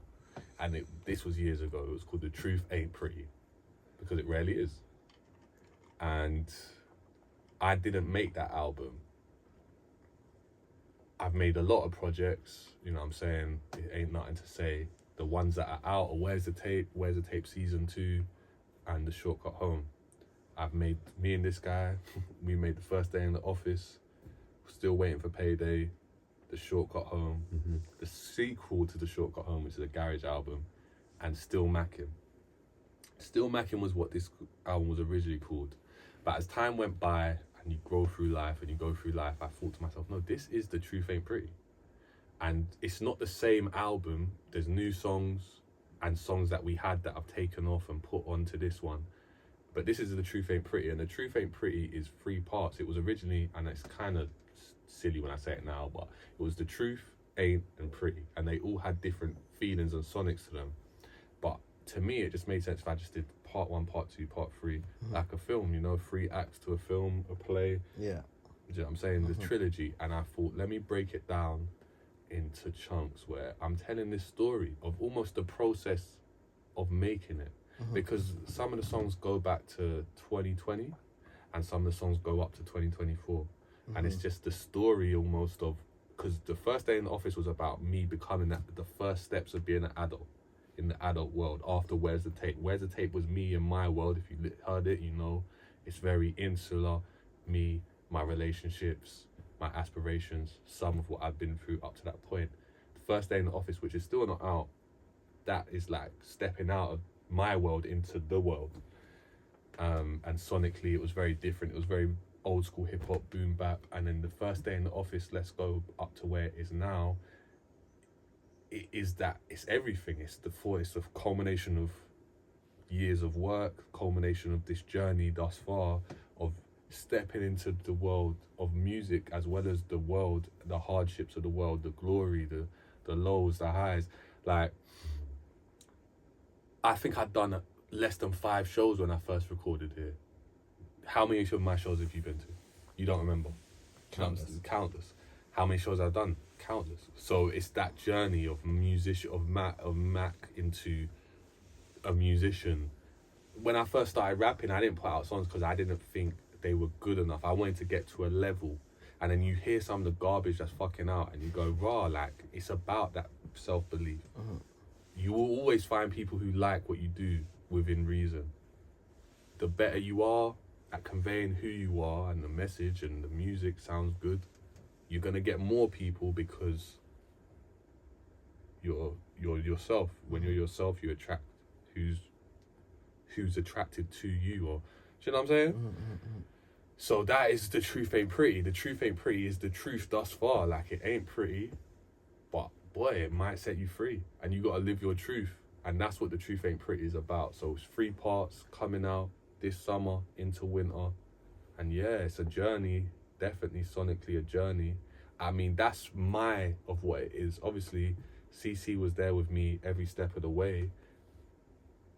And this was years ago. It was called The Truth Ain't Pretty, because it rarely is. And I didn't make that album. I've made a lot of projects, you know what I'm saying? It ain't nothing to say. The ones that are out are Where's the Tape Season 2 and The Shortcut Home. I've made, me and this guy, we made The First Day in the Office, Still Waiting for Payday, The Shortcut Home, the sequel to The Shortcut Home, which is a garage album, and Still Mackin'. Still Mackin' was what this album was originally called. But as time went by and you grow through life and you go through life, I thought to myself, no, this is The Truth Ain't Pretty. And it's not the same album. There's new songs and songs that we had that I've taken off and put onto this one. But this is The Truth Ain't Pretty, and The Truth Ain't Pretty is 3 parts. It was originally, and it's kind of silly when I say it now, but it was The Truth, Ain't, and Pretty, and they all had different feelings and sonics to them. But to me, it just made sense if I just did part 1, part 2, part 3, like a film, you know, 3 acts to a film, a play. Yeah. Do you know what I'm saying? The trilogy. And I thought, let me break it down into chunks where I'm telling this story of almost the process of making it. Because some of the songs go back to 2020 and some of the songs go up to 2024. And it's just the story almost of, because The First Day in the Office was about me becoming the first steps of being an adult in the adult world after Where's the Tape. Where's the Tape was me in my world. If you heard it, you know, it's very insular, me, my relationships, my aspirations, some of what I've been through up to that point. The First Day in the Office, which is still not out, that is like stepping out of my world into the world. And sonically, it was very different. It was very old school hip hop, boom bap. And then The First Day in the Office, let's go up to where it is now. It is that, it's everything. It's the culmination of years of work, culmination of this journey thus far, of stepping into the world of music, as well as the world, the hardships of the world, the glory, the lows, the highs. Like, I think I'd done less than 5 shows when I first recorded here. How many of my shows have you been to? You don't remember? Countless. How many shows I've done? Countless. So it's that journey of Mac into a musician. When I first started rapping, I didn't put out songs because I didn't think they were good enough. I wanted to get to a level. And then you hear some of the garbage that's fucking out and you go, raw, like, it's about that self-belief. You will always find people who like what you do within reason. The better you are at conveying who you are and the message and the music sounds good, you're gonna get more people because you're yourself. When you're yourself, you attract who's attracted to you, or do you know what I'm saying? So that is The Truth Ain't Pretty. The Truth Ain't Pretty is the truth thus far. Like, it ain't pretty, but boy, it might set you free, and you gotta live your truth. And that's what The Truth Ain't Pretty is about. So it's 3 parts coming out this summer into winter. And yeah, it's a journey, definitely sonically a journey. I mean, that's of what it is. Obviously, CC was there with me every step of the way.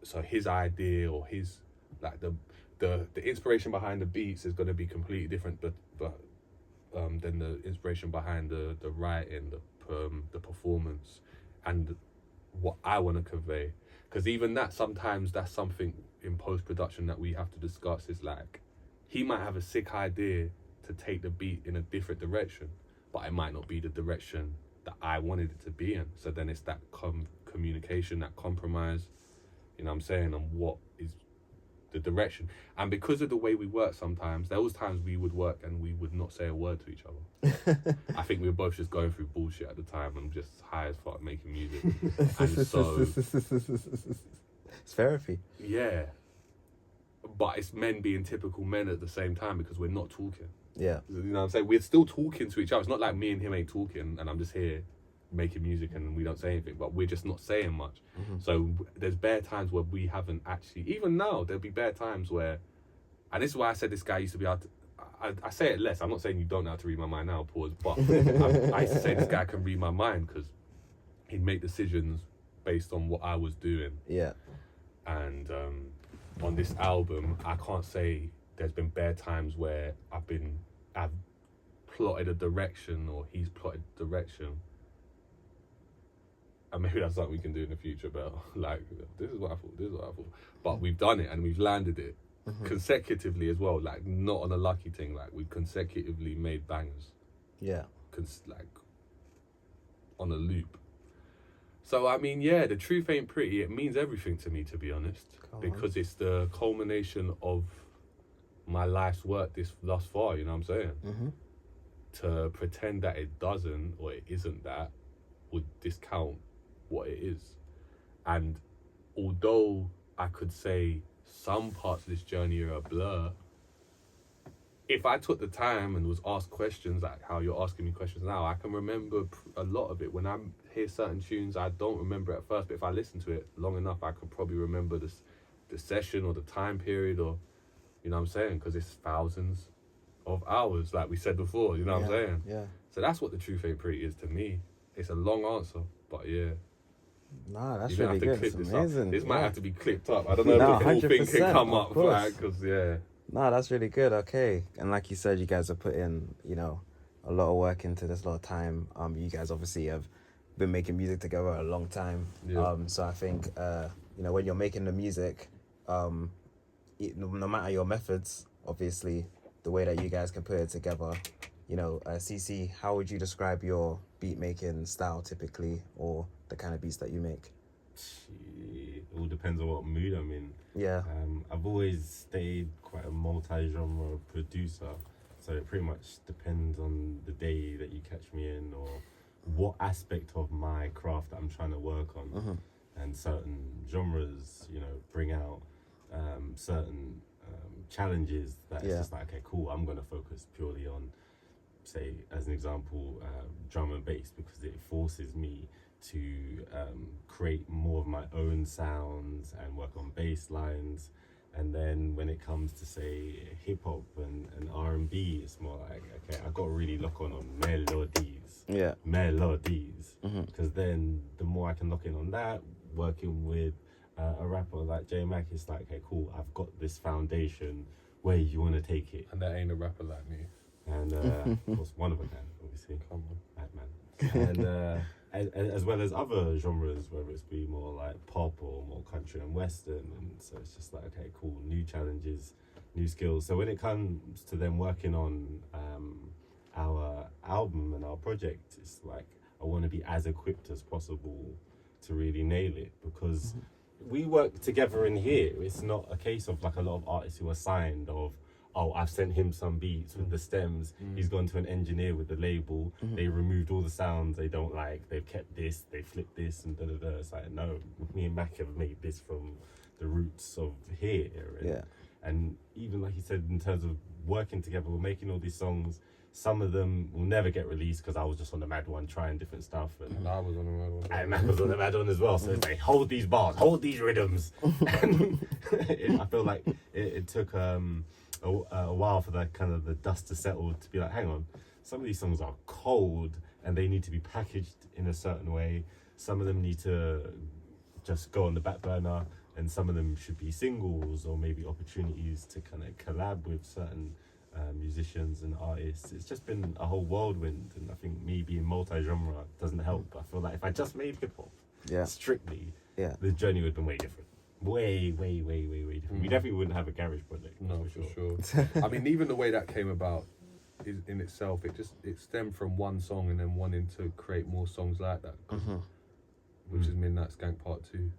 So his idea, or his, like, the inspiration behind the beats is going to be completely different, but than the inspiration behind the writing, the performance, and what I want to convey. Because even that, sometimes that's something in post-production that we have to discuss, is like, he might have a sick idea to take the beat in a different direction, but it might not be the direction that I wanted it to be in. So then it's that communication, that compromise, you know what I'm saying, on what is the direction. And because of the way we work sometimes, there was times we would work and we would not say a word to each other. I think we were both just going through bullshit at the time and just high as fuck making music. And so it's therapy. Yeah. But it's men being typical men at the same time, because we're not talking. Yeah. You know what I'm saying? We're still talking to each other. It's not like me and him ain't talking and I'm just here making music and we don't say anything, but we're just not saying much. So there's bare times where we haven't actually, even now, there'll be bare times where, and this is why I said this guy used to be able to, I say it less, I'm not saying you don't know how to read my mind now, pause, but I used to say this guy can read my mind, because he'd make decisions based on what I was doing. Yeah. And on this album, I can't say there's been bare times where I've plotted a direction or he's plotted a direction. And maybe that's something we can do in the future, but like, this is what I thought. But we've done it and we've landed it consecutively as well. Like, not on a lucky thing. Like, we've consecutively made bangers. Yeah. Like, on a loop. So, I mean, yeah, the truth ain't pretty. It means everything to me, to be honest. Because it's the culmination of my life's work thus far, you know what I'm saying? Mm-hmm. To pretend that it doesn't or it isn't that would discount what it is. And although I could say some parts of this journey are a blur, if I took the time and was asked questions like how you're asking me questions now, I can remember a lot of it. When I hear certain tunes, I don't remember at first, but if I listen to it long enough, I could probably remember the session or the time period, or, you know what I'm saying? Because it's thousands of hours, like we said before, you know what I'm saying? Yeah. So that's what the truth ain't pretty is to me. It's a long answer, but yeah. Nah, that's You're really gonna have good. to It's clip amazing. this might have to be clipped up. I don't know if the full thing can 100%, come of up, course. like, because, yeah. No, that's really good. Okay. And like you said, you guys have put in, you know, a lot of work into this, a lot of time. You guys obviously have been making music together a long time. Yeah. So I think, you know, when you're making the music, no matter your methods, obviously, the way that you guys can put it together, you know, CC, how would you describe your beat making style typically, or the kind of beats that you make? It all depends on what mood I'm in. Yeah. I've always stayed quite a multi-genre producer, so it pretty much depends on the day that you catch me in, or what aspect of my craft that I'm trying to work on. Mm-hmm. And certain genres, you know, bring out certain challenges that it's just like, okay, cool, I'm going to focus purely on, say, as an example, drum and bass, because it forces me to create more of my own sounds and work on bass lines. And then when it comes to, say, hip-hop and R&B, it's more like, okay, I've got to really lock on melodies. Yeah. Melodies. Because then the more I can lock in on that, working with a rapper like J Mac, it's like, okay, cool, I've got this foundation. Where you want to take it? And that ain't a rapper like me. And of course, one of a kind, obviously. Come on. Batman. And as well as other genres, whether it's be more like pop or more country and western. And so it's just like, okay, cool, new challenges, new skills. So when it comes to them working on our album and our project, it's like I want to be as equipped as possible to really nail it, because we work together in here. It's not a case of like a lot of artists who are signed of, oh, I've sent him some beats with the stems. He's gone to an engineer with the label. They removed all the sounds they don't like. They've kept this. They flipped this and da-da-da. It's like, no, me and Mac have made this from the roots of here. And even like he said, in terms of working together, we're making all these songs. Some of them will never get released because I was just on the mad one trying different stuff. And I was on the mad one. And Mac was on the mad one as well. So it's like, hold these bars, hold these rhythms. And I feel like it took a while for that kind of the dust to settle, to be like, hang on, some of these songs are cold and they need to be packaged in a certain way. Some of them need to just go on the back burner, and some of them should be singles or maybe opportunities to kind of collab with certain musicians and artists. It's just been a whole whirlwind, and I think me being multi-genre doesn't help. I feel like if I just made hip-hop strictly, the journey would have been way different. Way different. We definitely wouldn't have a garage project. No, for sure. I mean, even the way that came about is in itself, it stemmed from one song and then wanting to create more songs like that, which is Midnight Skank Part 2.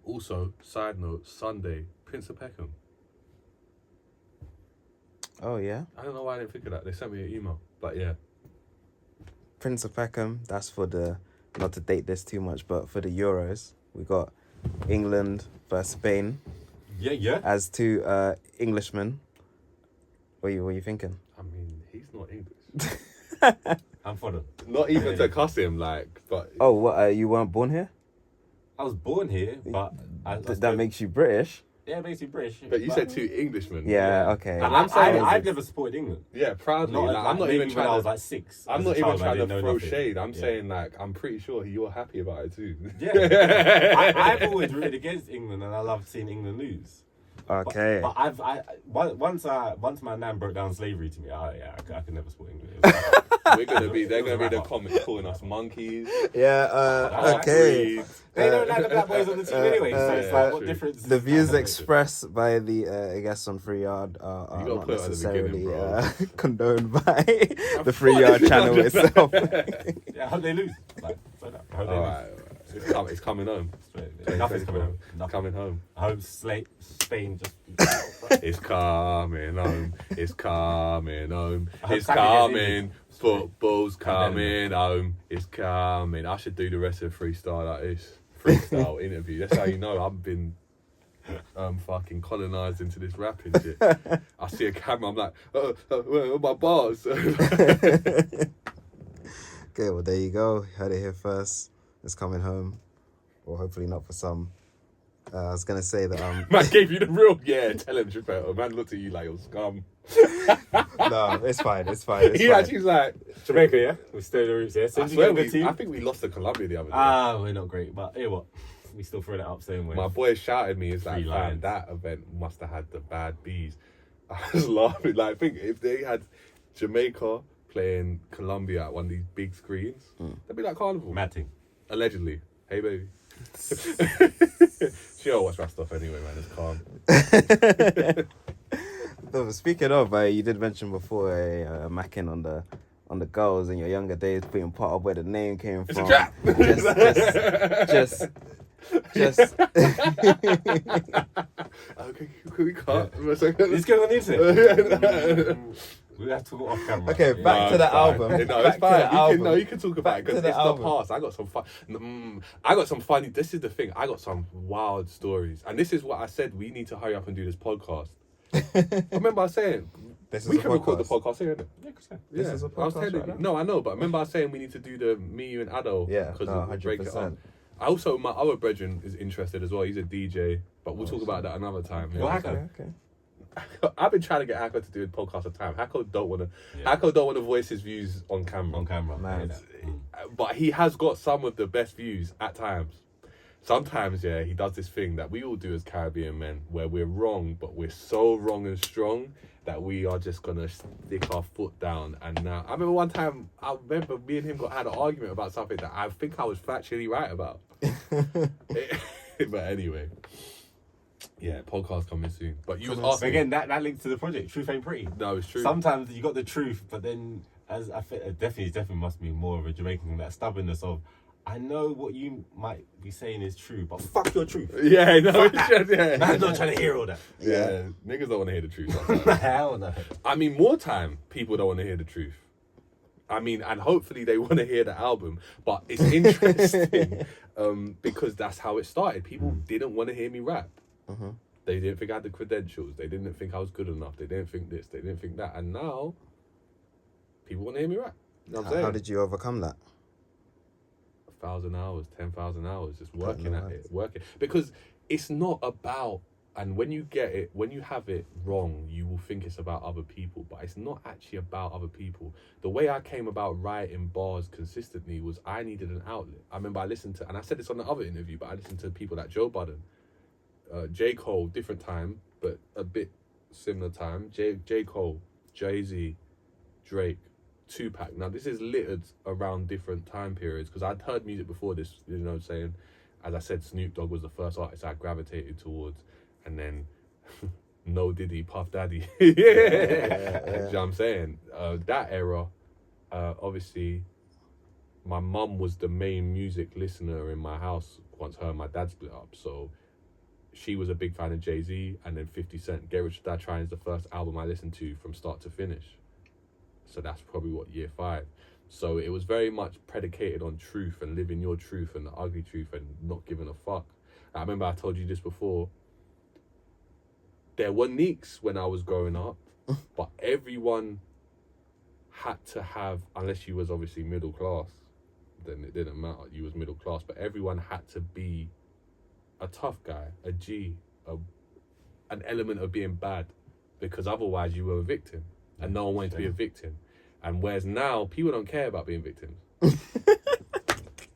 Also, side note, Sunday, Prince of Peckham. Oh, yeah? I don't know why I didn't think of that. They sent me an email, but yeah. Prince of Peckham, that's for the, not to date this too much, but for the Euros, we got England versus Spain. Yeah. As two Englishmen. What are you thinking? I mean, he's not English. I'm for them. Not even to cuss him, like, but... Oh, what, you weren't born here? I was born here, but... that makes you British? Yeah, it makes you British. But you said two Englishmen. Yeah, okay. And I'm saying... I've never supported England. Yeah, proudly. I'm not maybe even when trying I was to... like 6. I'm As not a even child, I trying to didn't know throw nothing. shade. I'm saying, like, I'm pretty sure you're happy about it too. Yeah. I've always rooted against England, and I love seeing England lose. Okay. But once my nan broke down slavery to me, I could never support England. They're gonna be the comments calling us monkeys. Yeah. Okay. They don't like the black boys on the team anyway, so it's like, what difference? The views expressed by the guests on Free Yard are gotta not put it at the necessarily beginning, condoned by the Free Yard channel itself. Yeah, I hope they lose. Like, so that. I hope they lose. Alright. It's coming home. Nothing's coming home. Coming home. I hope Spain just. It's coming home. It's coming home. I It's hope Saturday coming. gets Football's coming home. It's coming. I should do the rest of the freestyle like this. Freestyle interview. That's how you know I've been fucking colonised into this rapping shit. I see a camera, I'm like, where are my bars? Okay, well there you go. Heard it here first. It's coming home, or hopefully not for some. I was gonna say that Man gave you the real, yeah. Tell him, Jepeto. Man looked at you like you're scum. no, it's fine. It's fine. He actually's like Jamaica, yeah? We stay the roots, yeah? So I swear I think we lost to Colombia the other day. We're not great, but you know what? We still throw that up same way. My boy shouted me, it's like, Three man, lines. that event must have had the bad bees. I was laughing. Like, I think if they had Jamaica playing Colombia at one of these big screens, that'd be like carnival. Mad thing. Allegedly. Hey, baby. She don't watch that stuff anyway, man. It's calm. No, but speaking of, you did mention before macking on the girls in your younger days, being part of where the name came It's from. a trap. Just. Okay, can we cut? For a second? Let's go on the internet. We have to go off camera. Okay, back to the album. No, it's Back to fine. the album. You can talk about it Back to because the it's the album. past. I got some fun. I got some funny. This is the thing. I got some wild stories, and this is what I said. We need to hurry up and do this podcast. I remember I saying This we is a can record the podcast. podcast here. Innit? Yeah, of course, yeah. This Yeah, is a I was podcast telling right you. now. No, I know, but remember I was saying we need to do the me, you, and Ado. Yeah, because no, we'll break it up. 100%. I also, my other brethren is interested as well. He's a DJ, but we'll talk Awesome. about that another time. Well, Yeah. Hako. Okay. I've been trying to get Hako to do a podcast at time. Hako don't want to. Yeah. Hako don't want to voice his views on camera. On camera. Man. Yeah. But he has got some of the best views at times. Sometimes, yeah, he does this thing that we all do as Caribbean men, where we're wrong, but we're so wrong and strong that we are just gonna stick our foot down. And now, I remember one time, I remember me and him had an argument about something that I think I was factually right about. But anyway, yeah, podcast coming soon. But you was But asking again, that links to the project. Truth ain't pretty. No, it's true. Sometimes you got the truth, but then, as I think, it definitely must be more of a Jamaican thing, that stubbornness of, I know what you might be saying is true, but fuck your truth. Yeah, no, it's just, yeah. Man's not trying to hear all that. Yeah, niggas don't want to hear the truth sometimes. Hell no. I mean, more time, people don't want to hear the truth. I mean, and hopefully they want to hear the album, but it's interesting because that's how it started. People didn't want to hear me rap. They didn't think I had the credentials. They didn't think I was good enough. They didn't think this. They didn't think that. And now, people want to hear me rap. You know what I'm saying? How did you overcome that? 1,000 hours, 10,000 hours, just working Putting at the it, working. Because it's not about, and when you get it, when you have it wrong, you will think it's about other people, but it's not actually about other people. The way I came about writing bars consistently was I needed an outlet. I remember I listened to, and I said this on the other interview, but I listened to people like Joe Budden, J. Cole, different time, but a bit similar time, J. Cole, Jay-Z, Drake, Tupac. Now this is littered around different time periods because I'd heard music before this, you know what I'm saying? As I said, Snoop Dogg was the first artist I gravitated towards, and then No Diddy, Puff Daddy. Yeah. You know what I'm saying? That era, obviously, my mum was the main music listener in my house once her and my dad split up, so she was a big fan of Jay-Z, and then 50 Cent. Get Rich or Die Trying is the first album I listened to from start to finish. So that's probably what, year 5. So it was very much predicated on truth and living your truth and the ugly truth and not giving a fuck. I remember I told you this before. There were neeks when I was growing up, but everyone had to have, unless you was obviously middle class, then it didn't matter. You was middle class, but everyone had to be a tough guy, a G, an element of being bad, because otherwise you were a victim. And no one wanted to be a victim. And whereas now, people don't care about being victims.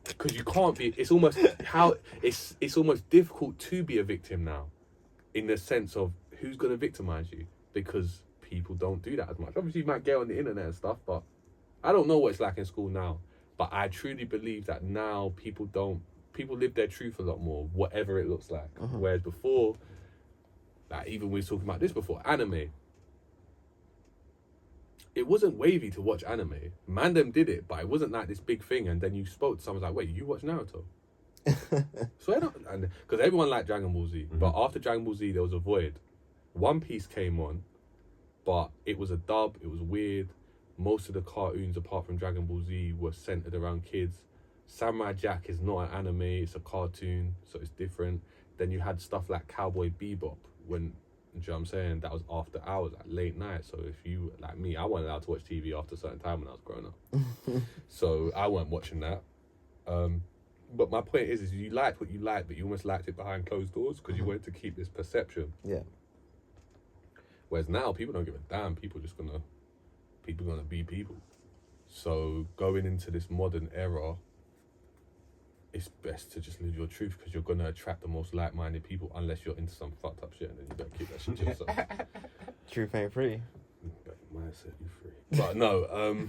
Because you can't be, it's almost, it's almost difficult to be a victim now. In the sense of who's going to victimize you? Because people don't do that as much. Obviously, you might get on the internet and stuff, but I don't know what it's like in school now. But I truly believe that now people live their truth a lot more, whatever it looks like. Whereas before, like even we were talking about this before, anime. It wasn't wavy to watch anime. Man, them did it, but it wasn't like this big thing. And then you spoke to someone like, wait, you watch Naruto? So I don't, because everyone liked Dragon Ball Z, but after Dragon Ball Z, there was a void. One Piece came on, but it was a dub. It was weird. Most of the cartoons, apart from Dragon Ball Z, were centered around kids. Samurai Jack is not an anime; it's a cartoon, so it's different. Then you had stuff like Cowboy Bebop, when, do you know what I'm saying? That was after hours, like late night. So if you, like me, I wasn't allowed to watch TV after a certain time when I was growing up. So I weren't watching that. But my point is you liked what you liked, but you almost liked it behind closed doors because you wanted to keep this perception. Yeah. Whereas now people don't give a damn. People gonna be people. So going into this modern era, it's best to just live your truth because you're gonna attract the most like-minded people unless you're into some fucked up shit, and then you better keep that shit to yourself. Truth ain't free. But might set you free. But no,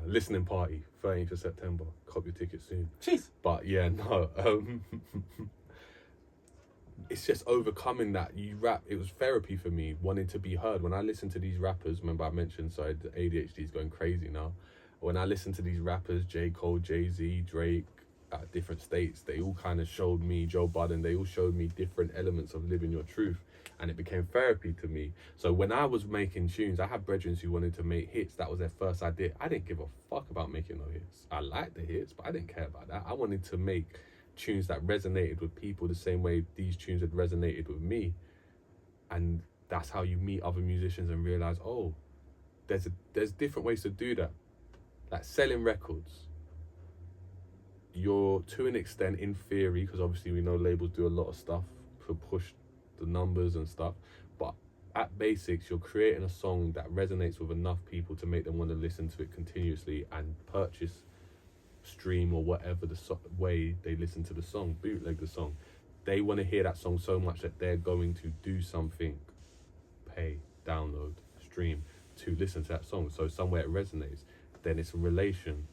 listening party, 13th of September. Cop your ticket soon. Jeez. But yeah, no. It's just overcoming that. You rap, it was therapy for me, wanting to be heard. When I listen to these rappers, remember I mentioned, sorry, the ADHD is going crazy now. When I listen to these rappers, J. Cole, Jay-Z, Drake, at different states, they all kind of showed me, Joe Budden, they all showed me different elements of living your truth. And it became therapy to me. So when I was making tunes, I had brethren who wanted to make hits. That was their first idea. I didn't give a fuck about making no hits. I liked the hits, but I didn't care about that. I wanted to make tunes that resonated with people the same way these tunes had resonated with me. And that's how you meet other musicians and realize, oh, there's different ways to do that. Like selling records. You're, to an extent, in theory, because obviously we know labels do a lot of stuff to push the numbers and stuff, but at basics, you're creating a song that resonates with enough people to make them want to listen to it continuously and purchase, stream, or whatever the way they listen to the song, bootleg the song. They want to hear that song so much that they're going to do something, pay, download, stream, to listen to that song. So somewhere it resonates. Then it's a relation.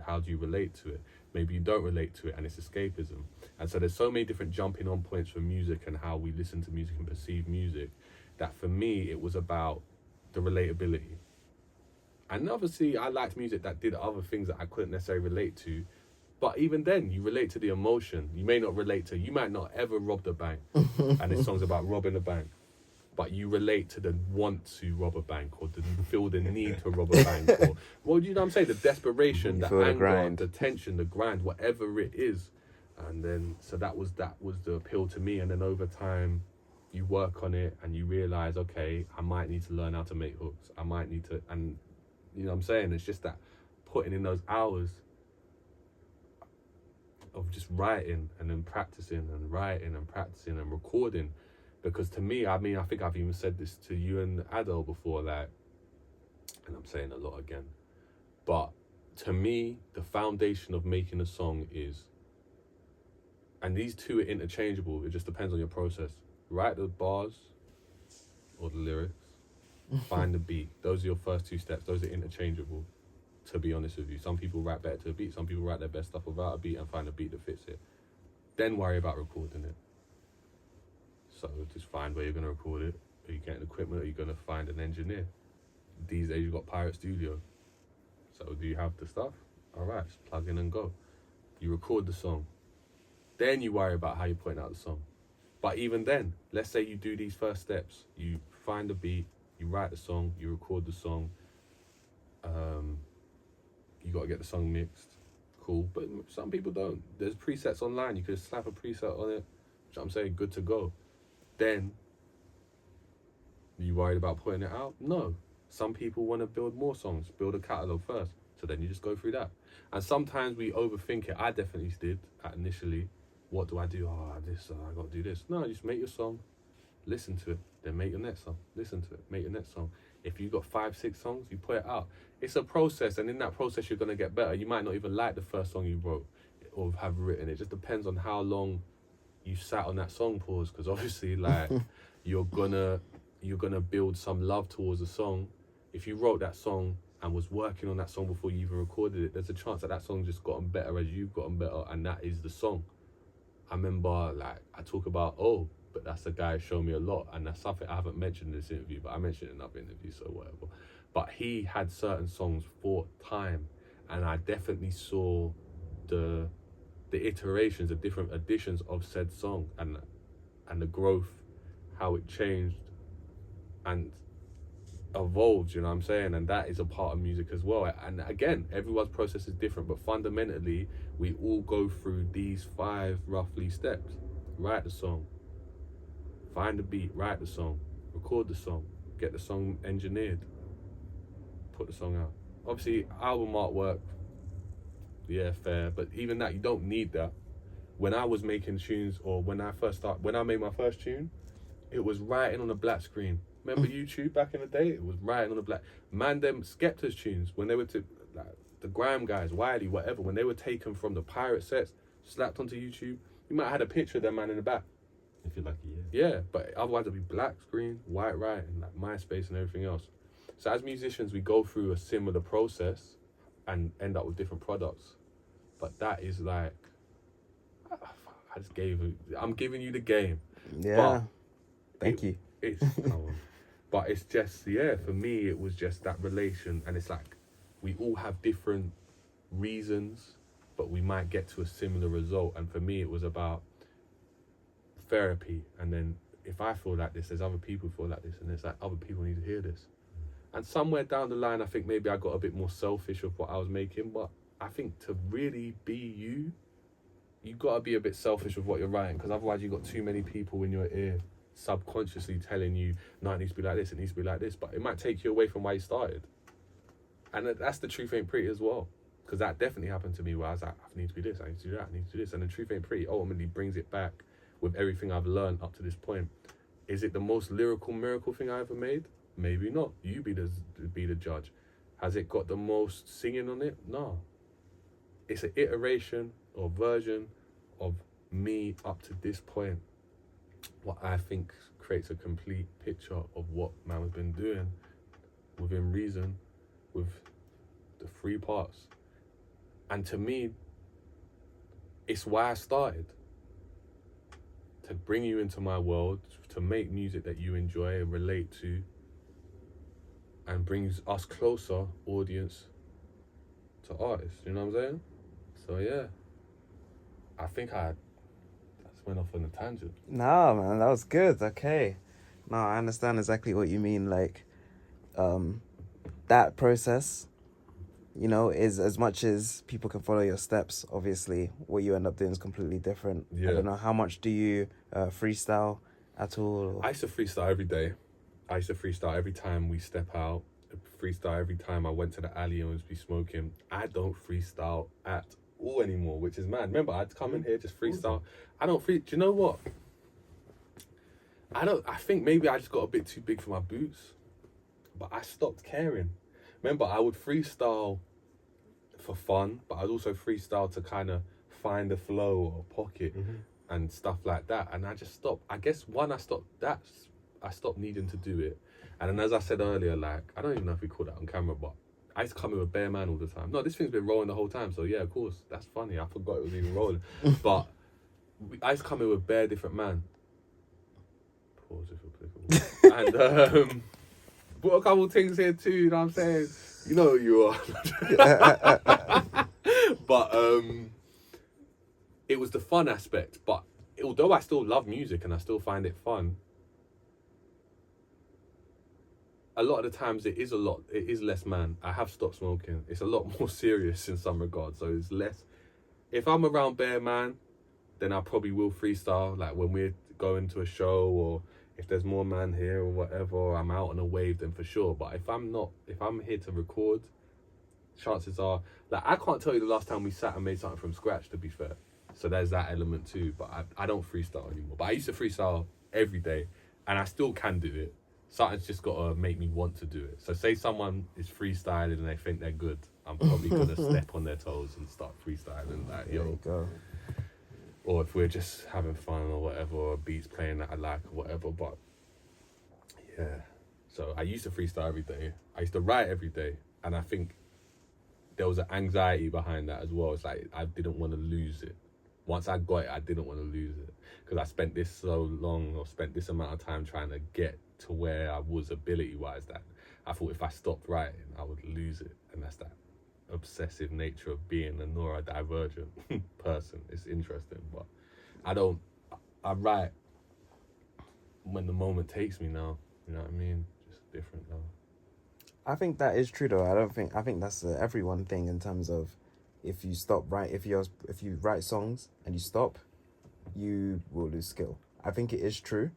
How do you relate to it? Maybe you don't relate to it and it's escapism. And so there's so many different jumping on points for music and how we listen to music and perceive music, that for me it was about the relatability. And obviously I liked music that did other things that I couldn't necessarily relate to, but even then you relate to the emotion. You might not ever rob the bank and this song's about robbing a bank, but you relate to the want to rob a bank, or feel the need to rob a bank, or, well, you know what I'm saying, the desperation, the anger, the tension, the grind, whatever it is. And then, so that was the appeal to me. And then over time, you work on it and you realize, okay, I might need to learn how to make hooks. I might need to, and you know what I'm saying? It's just that putting in those hours of just writing and then practicing and writing and practicing and recording. Because to me, I think I've even said this to you and Adele before, like, and I'm saying a lot again, but to me, the foundation of making a song is, and these two are interchangeable, it just depends on your process. Write the bars or the lyrics, find the beat. Those are your first two steps. Those are interchangeable, to be honest with you. Some people write better to a beat. Some people write their best stuff without a beat and find a beat that fits it. Then worry about recording it. So just find where you're going to record it. Are you getting equipment? Are you going to find an engineer? These days you've got Pirate Studio. So do you have the stuff? All right, just plug in and go. You record the song. Then you worry about how you're putting out the song. But even then, let's say you do these first steps. You find the beat, you write the song, you record the song. You got to get the song mixed. Cool. But some people don't. There's presets online. You could slap a preset on it. Which I'm saying, good to go. Then, you worried about putting it out? No. Some people want to build more songs, build a catalogue first. So then you just go through that. And sometimes we overthink it. I definitely did initially. What do I do? I got to do this. No, just make your song, listen to it, then make your next song, listen to it, make your next song. If you've got 5, 6 songs, you put it out. It's a process, and in that process, you're going to get better. You might not even like the first song you wrote or have written. It just depends on how long you sat on that song pause, because obviously like you're gonna build some love towards a song. If you wrote that song and was working on that song before you even recorded it, there's a chance that song just gotten better as you've gotten better, and that is the song. I remember, like, I talk about, but that's a guy who showed me a lot, and that's something I haven't mentioned in this interview, but I mentioned it in another interview, so whatever. But he had certain songs for time, and I definitely saw the iterations, the different editions of said song, and the growth, how it changed and evolved, you know what I'm saying? And that is a part of music as well. And again, everyone's process is different, but fundamentally we all go through these 5 roughly steps. Write the song, find the beat, write the song, record the song, get the song engineered, put the song out. Obviously album artwork, yeah, fair, but even that, you don't need that. When I was making tunes, or when I made my first tune, it was writing on a black screen. Remember YouTube back in the day? It was writing on a black... Man, them Skepta's tunes, when they were like, the Grime guys, Wiley, whatever, when they were taken from the pirate sets, slapped onto YouTube, you might have had a picture of that man in the back. If you're lucky, Yeah, but otherwise it'd be black screen, white writing, like MySpace and everything else. So as musicians, we go through a similar process and end up with different products. But that is like... I'm giving you the game. Yeah. Thank you. But it's just, for me, it was just that relation. And it's like, we all have different reasons, but we might get to a similar result. And for me, it was about therapy. And then if I feel like this, there's other people who feel like this. And it's like, other people need to hear this. And somewhere down the line, I think maybe I got a bit more selfish of what I was making. But I think to really be you got to be a bit selfish with what you're writing. Because otherwise, you got too many people in your ear subconsciously telling you, no, it needs to be like this, it needs to be like this, but it might take you away from why you started. And that's the truth ain't pretty as well, because that definitely happened to me, where I was like, I need to be this, I need to do that, I need to do this, and the truth ain't pretty ultimately brings it back with everything I've learned up to this point. Is it the most lyrical miracle thing I ever made? Maybe not. You be the judge. Has it got the most singing on it? No. It's an iteration or version of me up to this point. What I think creates a complete picture of what man has been doing within reason, with the 3 parts. And to me, it's why I started. To bring you into my world, to make music that you enjoy and relate to, and brings us closer, audience, to artists, you know what I'm saying? So yeah, I think I went off on a tangent. No, man, that was good. Okay. No, I understand exactly what you mean. Like, that process, is as much as people can follow your steps, obviously, what you end up doing is completely different. Yeah. I don't know, how much do you freestyle at all? I used to freestyle every day. I used to freestyle every time we step out. Freestyle every time I went to the alley and was be smoking. I don't freestyle at all anymore, which is mad. Remember, I'd come in here, just freestyle. I don't do you know what? I think maybe I just got a bit too big for my boots, but I stopped caring. Remember, I would freestyle for fun, but I'd also freestyle to kind of find the flow or pocket and stuff like that. And I just stopped. I guess I stopped needing to do it. And then as I said earlier, like, I don't even know if we caught that on camera, but I used to come in with bare man all the time. No, this thing's been rolling the whole time, so yeah, of course, that's funny. I forgot it was even rolling. But I used to come in with bare different man. Pause if applicable. And put a couple things here too, you know what I'm saying? You know who you are. But it was the fun aspect. But although I still love music and I still find it fun, a lot of the times it is less man. I have stopped smoking. It's a lot more serious in some regards. So it's less. If I'm around bare man, then I probably will freestyle. Like when we're going to a show, or if there's more man here or whatever, or I'm out on a wave, then for sure. But if I'm here to record, chances are, like, I can't tell you the last time we sat and made something from scratch, to be fair. So there's that element too. But I don't freestyle anymore. But I used to freestyle every day, and I still can do it. Something's just got to make me want to do it. So say someone is freestyling and they think they're good, I'm probably going to step on their toes and start freestyling. Like, There you go. or if we're just having fun or whatever, or a beat's playing that I like or whatever. But yeah, so I used to freestyle every day. I used to write every day, and I think there was an anxiety behind that as well. It's like I didn't want to lose it. Once I got it, I didn't want to lose it because I spent this so long or spent this amount of time trying to get to where I was ability-wise that I thought if I stopped writing, I would lose it. And that's that obsessive nature of being a neurodivergent person. It's interesting, but I write when the moment takes me now. You know what I mean? Just different now. I think that is true though. I think that's a everyone thing in terms of if you write songs and you stop, you will lose skill. I think it is true.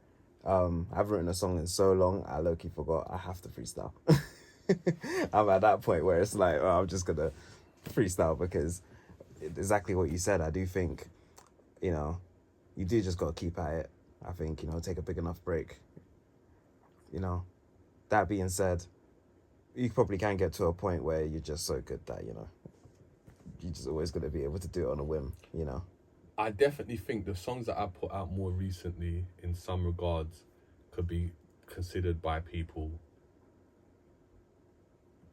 I've written a song in so long, I low-key forgot I have to freestyle. I'm at that point where it's like, I'm just gonna freestyle because exactly what you said. I do think, you do just gotta keep at it. I think, take a big enough break. That being said, you probably can get to a point where you're just so good that, you're just always gonna be able to do it on a whim, I definitely think the songs that I put out more recently, in some regards, could be considered by people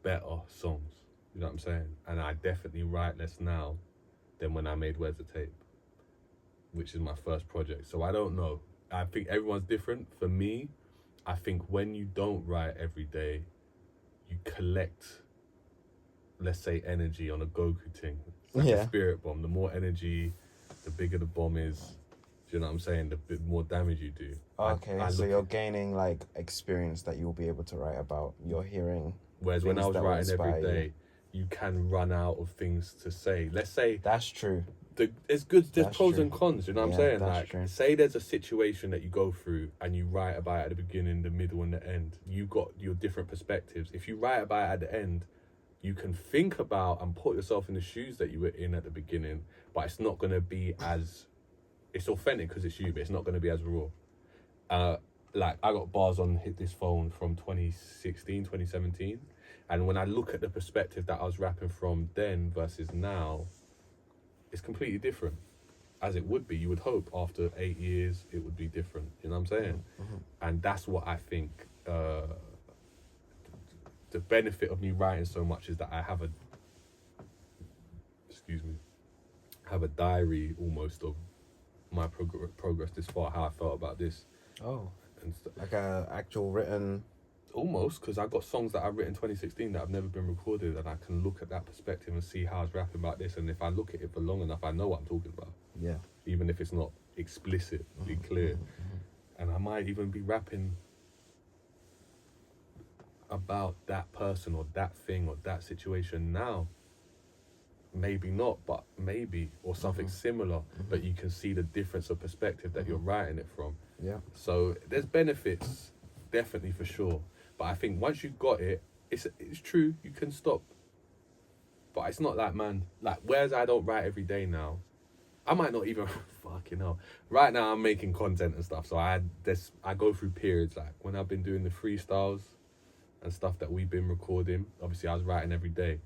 better songs. You know what I'm saying? And I definitely write less now than when I made Where's the Tape, which is my first project. So I don't know. I think everyone's different. For me, I think when you don't write every day, you collect, let's say, energy on a Goku thing. It's like a spirit bomb. The more energy, the bigger the bomb is. Do you know what I'm saying? The bit more damage you do. Okay, so you're gaining like experience that you'll be able to write about. You're hearing. Whereas when I was writing every day, you can run out of things to say. Let's say that's true. There's pros and cons. You know what I'm saying? Like, true. Say there's a situation that you go through and you write about it at the beginning, the middle, and the end. You got your different perspectives. If you write about it at the end, you can think about and put yourself in the shoes that you were in at the beginning, but it's not going to be as... It's authentic because it's you, but it's not going to be as raw. Like, I got bars on Hit This Phone from 2016, 2017. And when I look at the perspective that I was rapping from then versus now, it's completely different. As it would be. You would hope after 8 years, it would be different. You know what I'm saying? Mm-hmm. And that's what I think... the benefit of me writing so much is that I have a diary almost of my progress this far, how I felt about this. Oh, and like a actual written... Almost, because I've got songs that I've written in 2016 that have never been recorded, and I can look at that perspective and see how I was rapping about this, and if I look at it for long enough, I know what I'm talking about. Yeah. Even if it's not explicitly clear. Mm-hmm. And I might even be rapping about that person or that thing or that situation now. Maybe not, but maybe, or something similar, but you can see the difference of perspective that you're writing it from. Yeah. So there's benefits, definitely, for sure. But I think once you've got it, it's true, you can stop. But it's not like, man, like, whereas I don't write every day now, I might not even, fucking hell. Right now I'm making content and stuff, so I go through periods, like when I've been doing the freestyles and stuff that we've been recording. Obviously I was writing every day.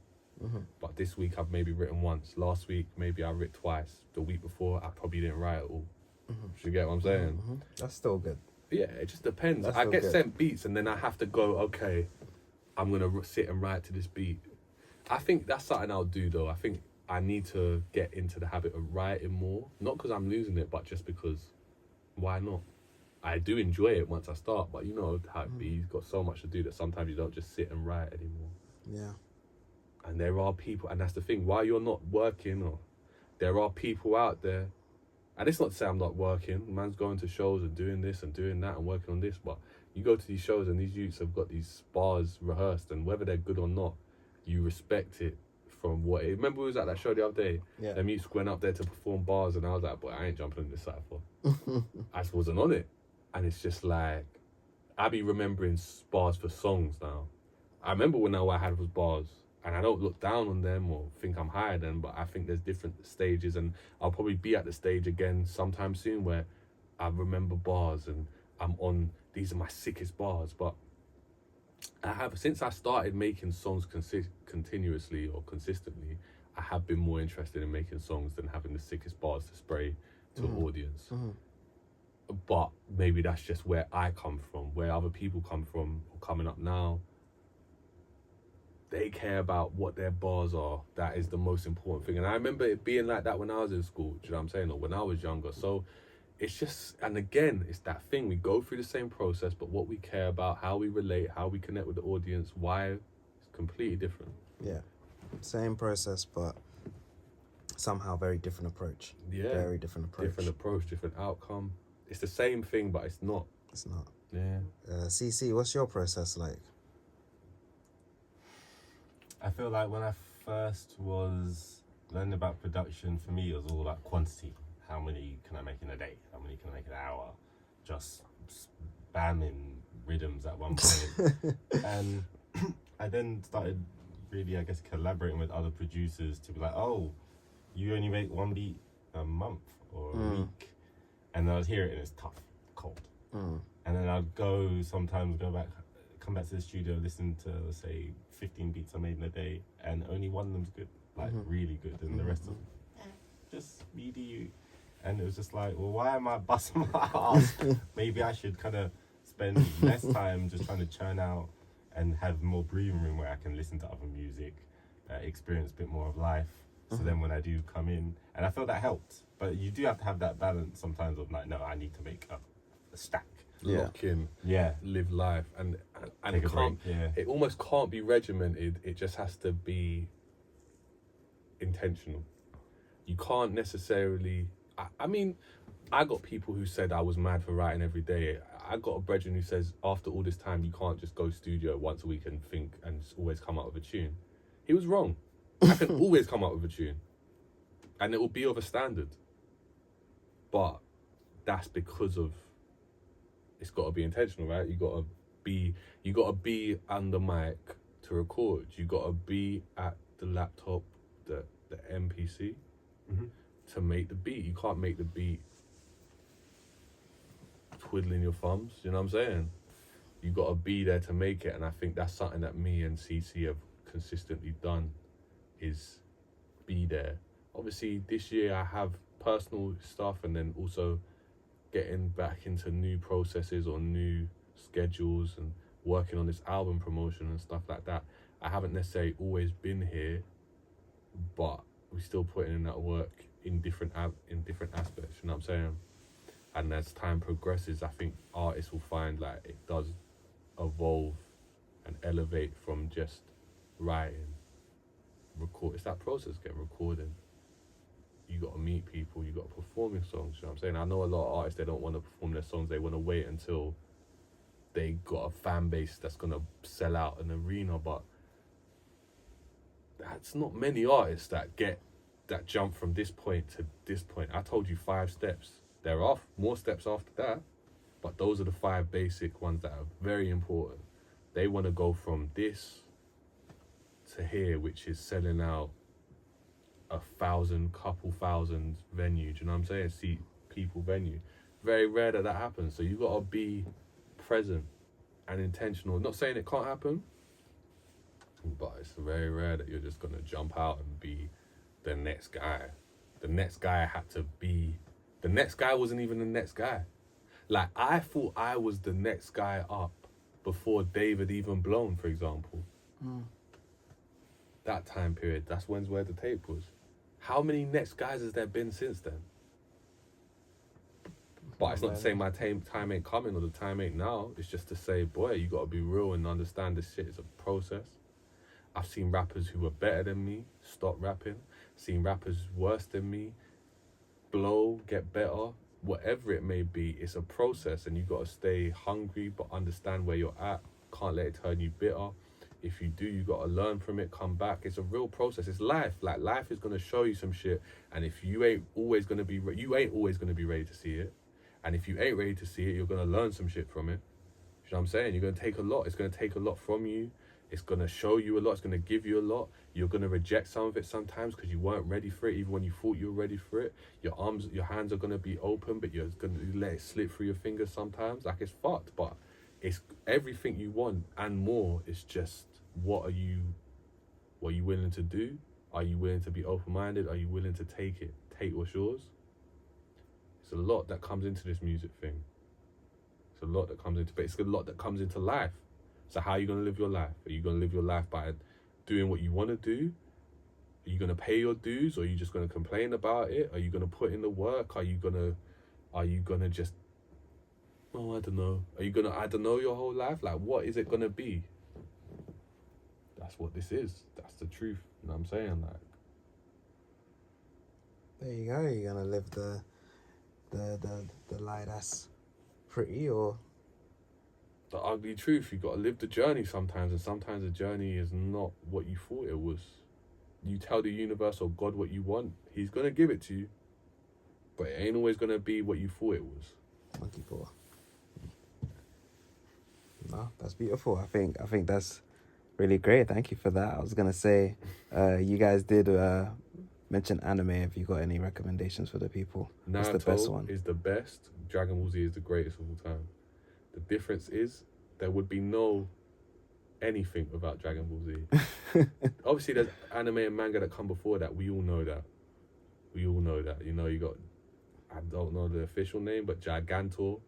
But this week I've maybe written once. Last week maybe I writ twice. The week before I probably didn't write at all. You get what I'm saying? That's still good. Yeah, it just depends. That's I still get good. sent beats and then I have to go, okay, I'm going to sit and write to this beat. I think that's something I'll do though. I think I need to get into the habit of writing more. Not because I'm losing it, but just because, why not? I do enjoy it once I start, but you know how it be. You've got so much to do that sometimes you don't just sit and write anymore. Yeah. And there are people, and that's the thing, while you're not working, or there are people out there, and it's not to say I'm not working, man's going to shows and doing this and doing that and working on this, but you go to these shows and these youths have got these bars rehearsed, and whether they're good or not, you respect it from what it... Remember we was at that show the other day? Yeah. Them youths went up there to perform bars, and I was like, boy, I ain't jumping on this cypher. I just wasn't on it. And it's just like, I be remembering bars for songs now. I remember when all I had was bars, and I don't look down on them or think I'm higher than, but I think there's different stages, and I'll probably be at the stage again sometime soon where I remember bars and I'm on, these are my sickest bars. But I have, since I started making songs continuously or consistently, I have been more interested in making songs than having the sickest bars to spray to an audience. Mhm. But maybe that's just where I come from, where other people come from, or coming up now. They care about what their bars are. That is the most important thing. And I remember it being like that when I was in school, do you know what I'm saying? Or when I was younger. So it's just, and again, it's that thing. We go through the same process, but what we care about, how we relate, how we connect with the audience, why, it's completely different. Yeah. Same process, but somehow very different approach. Yeah. Very different approach. Different approach, different outcome. It's the same thing, but it's not. It's not. Yeah. CC, what's your process like? I feel like when I first was learning about production, for me it was all about quantity. How many can I make in a day? How many can I make in an hour? Just spamming rhythms at one point. And I then started really, I guess, collaborating with other producers to be like, oh, you only make one beat a month or a week. And then I'd hear it and it's tough, cold. And then I'd come back to the studio, listen to, say, 15 beats I made in a day, and only one of them's good, like really good, and the rest of them, just BDU. And it was just like, well, why am I busting my ass? Maybe I should kind of spend less time just trying to churn out and have more breathing room where I can listen to other music, experience a bit more of life. So then when I do come in, and I felt that helped. But you do have to have that balance sometimes of like, no, I need to make a stack. Lock in, live life, and Take it a can't. break, It almost can't be regimented. It just has to be intentional. You can't necessarily. I mean, I got people who said I was mad for writing every day. I got a brethren who says after all this time you can't just go studio once a week and think and always come up with a tune. He was wrong. I can always come up with a tune, and it will be of a standard. But that's because of. It's got to be intentional, right? You got to be on the mic to record. You got to be at the laptop, the MPC, to make the beat. You can't make the beat twiddling your thumbs. You know what I'm saying? You got to be there to make it, and I think that's something that me and CC have consistently done, is be there. Obviously, this year I have personal stuff, and then also getting back into new processes or new schedules and working on this album promotion and stuff like that. I haven't necessarily always been here, but we're still putting in that work in different aspects, you know what I'm saying? And as time progresses, I think artists will find like it does evolve and elevate from just writing, record. It's that process, getting recording. You got to meet people, you got to perform your songs, you know what I'm saying? I know a lot of artists, they don't want to perform their songs, they want to wait until they got a fan base that's going to sell out an arena, but that's not many artists that get that jump from this point to this point. I told you 5 steps. There are more steps after that, but those are the 5 basic ones that are very important. They want to go from this to here, which is selling out couple thousand venue, do you know what I'm saying? Seat people venue. Very rare that happens. So you got to be present and intentional. Not saying it can't happen, but it's very rare that you're just going to jump out and be the next guy. The next guy the next guy wasn't even the next guy. Like, I thought I was the next guy up before David even blown, for example. That time period, that's where the tape was. How many next guys has there been since then? But it's not to say my time ain't coming or the time ain't now. It's just to say, boy, you got to be real and understand this shit is a process. I've seen rappers who were better than me stop rapping. Seen rappers worse than me blow, get better. Whatever it may be, it's a process, and you got to stay hungry but understand where you're at. Can't let it turn you bitter. If you do, you got to learn from it, come back. It's a real process. It's life. Like, life is going to show you some shit. And if you ain't always going to be ready to see it. And if you ain't ready to see it, you're going to learn some shit from it. You know what I'm saying? You're going to take a lot. It's going to take a lot from you. It's going to show you a lot. It's going to give you a lot. You're going to reject some of it sometimes because you weren't ready for it, even when you thought you were ready for it. Your hands are going to be open, but you're going to let it slip through your fingers sometimes. Like, it's fucked, but it's everything you want and more. It's just, what are you willing to do? Are you willing to be open-minded? Are you willing to take what's yours? It's a lot that comes into this music thing. It's a lot that comes into, but it's a lot that comes into life. So how are you going to live your life? Are you going to live your life by doing what you want to do? Are you going to pay your dues, or are you just going to complain about it? Are you going to put in the work? Are you going to just, oh, I don't know. Are you going to, I don't know, your whole life? Like, what is it going to be? That's what this is. That's the truth. You know what I'm saying? Like, There you go. You're gonna live the lie that's pretty, or the ugly truth. You got to live the journey sometimes, and sometimes the journey is not what you thought it was. You tell the universe or God what you want, he's gonna give it to you, but it ain't always gonna be what you thought it was. monkey paw. No, that's beautiful. I think that's really great. Thank you for that. I was gonna say, you guys did mention anime. Have you got any recommendations for the people? What's the best one? Naruto is the best. Dragon Ball Z is the greatest of all time. The difference is there would be no anything without Dragon Ball Z. Obviously, there's anime and manga that come before that. We all know that. You know, you got, I don't know the official name, but Gigantor.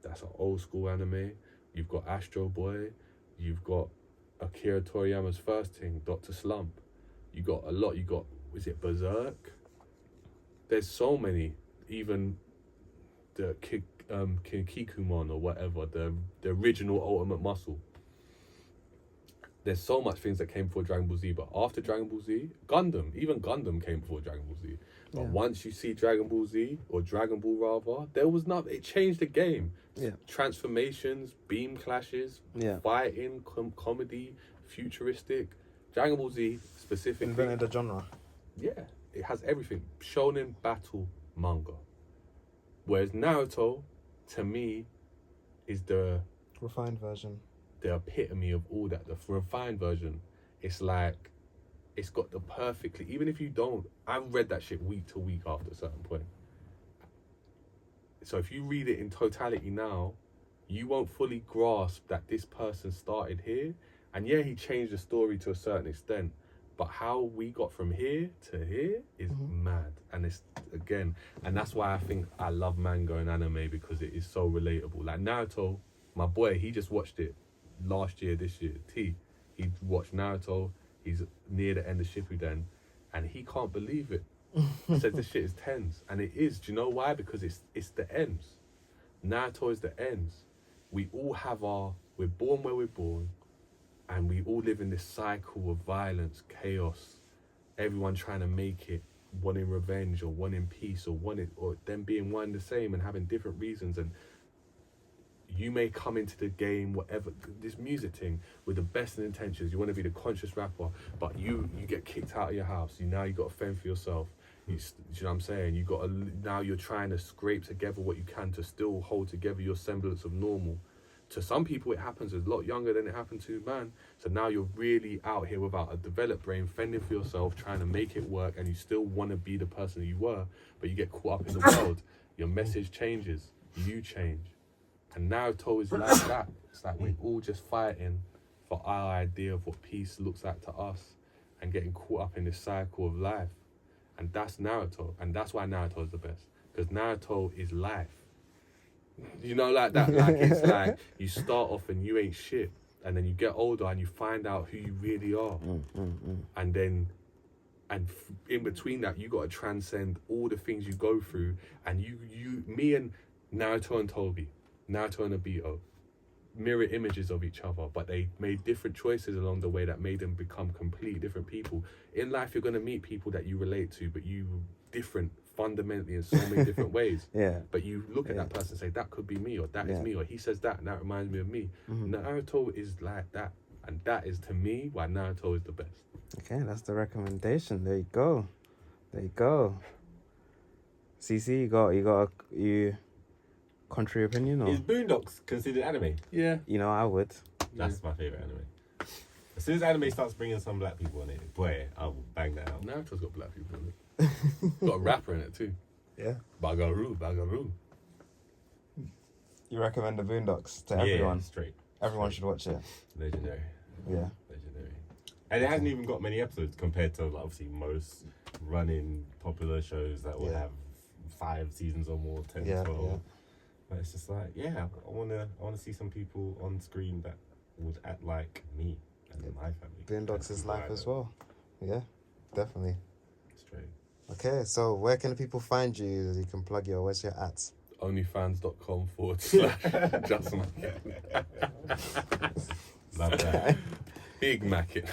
That's an old school anime. You've got Astro Boy. You've got Akira Toriyama's first thing, Dr. Slump. You got a lot. You got, is it Berserk? There's so many. Even the Kikumon or whatever, the original Ultimate Muscle. There's so much things that came before Dragon Ball Z, but after Dragon Ball Z, even Gundam came before Dragon Ball Z. But once you see Dragon Ball Z, or Dragon Ball rather, there was not, it changed the game. Yeah. Transformations, beam clashes, Yeah. fighting, comedy, futuristic. Dragon Ball Z specifically. Invented the genre. Yeah, it has everything. Shonen battle manga. Whereas Naruto, to me, is the Refined version. epitome of all that. The refined version. It's like, it's got the perfectly, even if you don't, I've read that shit week to week after a certain point. So if you read it in totality now, you won't fully grasp that this person started here. And yeah, he changed the story to a certain extent, but how we got from here to here is mad. And it's, again, and that's why I think I love manga and anime, because it is so relatable. Like Naruto, my boy, he just watched it this year. He watched Naruto. He's near the end of Shippuden, and he can't believe it. He said this shit is tens, and it is. Do you know why? Because it's the ends. Naruto is the ends. We all have we're born where we're born, and we all live in this cycle of violence, chaos, everyone trying to make it, wanting revenge or wanting peace or them being one and the same and having different reasons. And you may come into the game, whatever, this music thing, with the best intentions. You want to be the conscious rapper, but you get kicked out of your house. Now you got to fend for yourself. You know what I'm saying? Now you're trying to scrape together what you can to still hold together your semblance of normal. To some people, it happens a lot younger than it happened to man. So now you're really out here without a developed brain, fending for yourself, trying to make it work, and you still want to be the person you were, but you get caught up in the world. Your message changes. You change. And Naruto is like that. It's like we're all just fighting for our idea of what peace looks like to us, and getting caught up in this cycle of life. And that's Naruto. And that's why Naruto is the best. Because Naruto is life. You know, like that. Like, it's like you start off and you ain't shit. And then you get older and you find out who you really are. And then, in between that, you got to transcend all the things you go through. And me and Naruto and Obito, mirror images of each other, but they made different choices along the way that made them become completely different people. In life, you're going to meet people that you relate to, but you different fundamentally in so many different ways. Yeah. But you look at that person and say, that could be me, or that is me, or he says that, and that reminds me of me. Naruto is like that, and that is, to me, why Naruto is the best. Okay, that's the recommendation. There you go. CC, you contrary opinion, or? Is Boondocks considered anime? Yeah. You know, I would. That's my favourite anime. As soon as anime starts bringing some black people in it, boy, I will bang that out. Naruto's got black people in it. Got a rapper in it too. Yeah. Bagaroo. You recommend the Boondocks to everyone? Yeah, straight. Everyone should watch it. Legendary. Yeah. Legendary. And it hasn't even got many episodes compared to, like, obviously most running popular shows that will have 5 seasons or more, 10, Yeah, 12. yeah. But it's just like, yeah, I wanna see some people on screen that would act like me and my family. Boondocks and is people life I as know. well. Yeah, definitely. Straight. Okay, so where can people find you? You can plug where's your ats? Onlyfans.com/Just Love that. Big Mackin.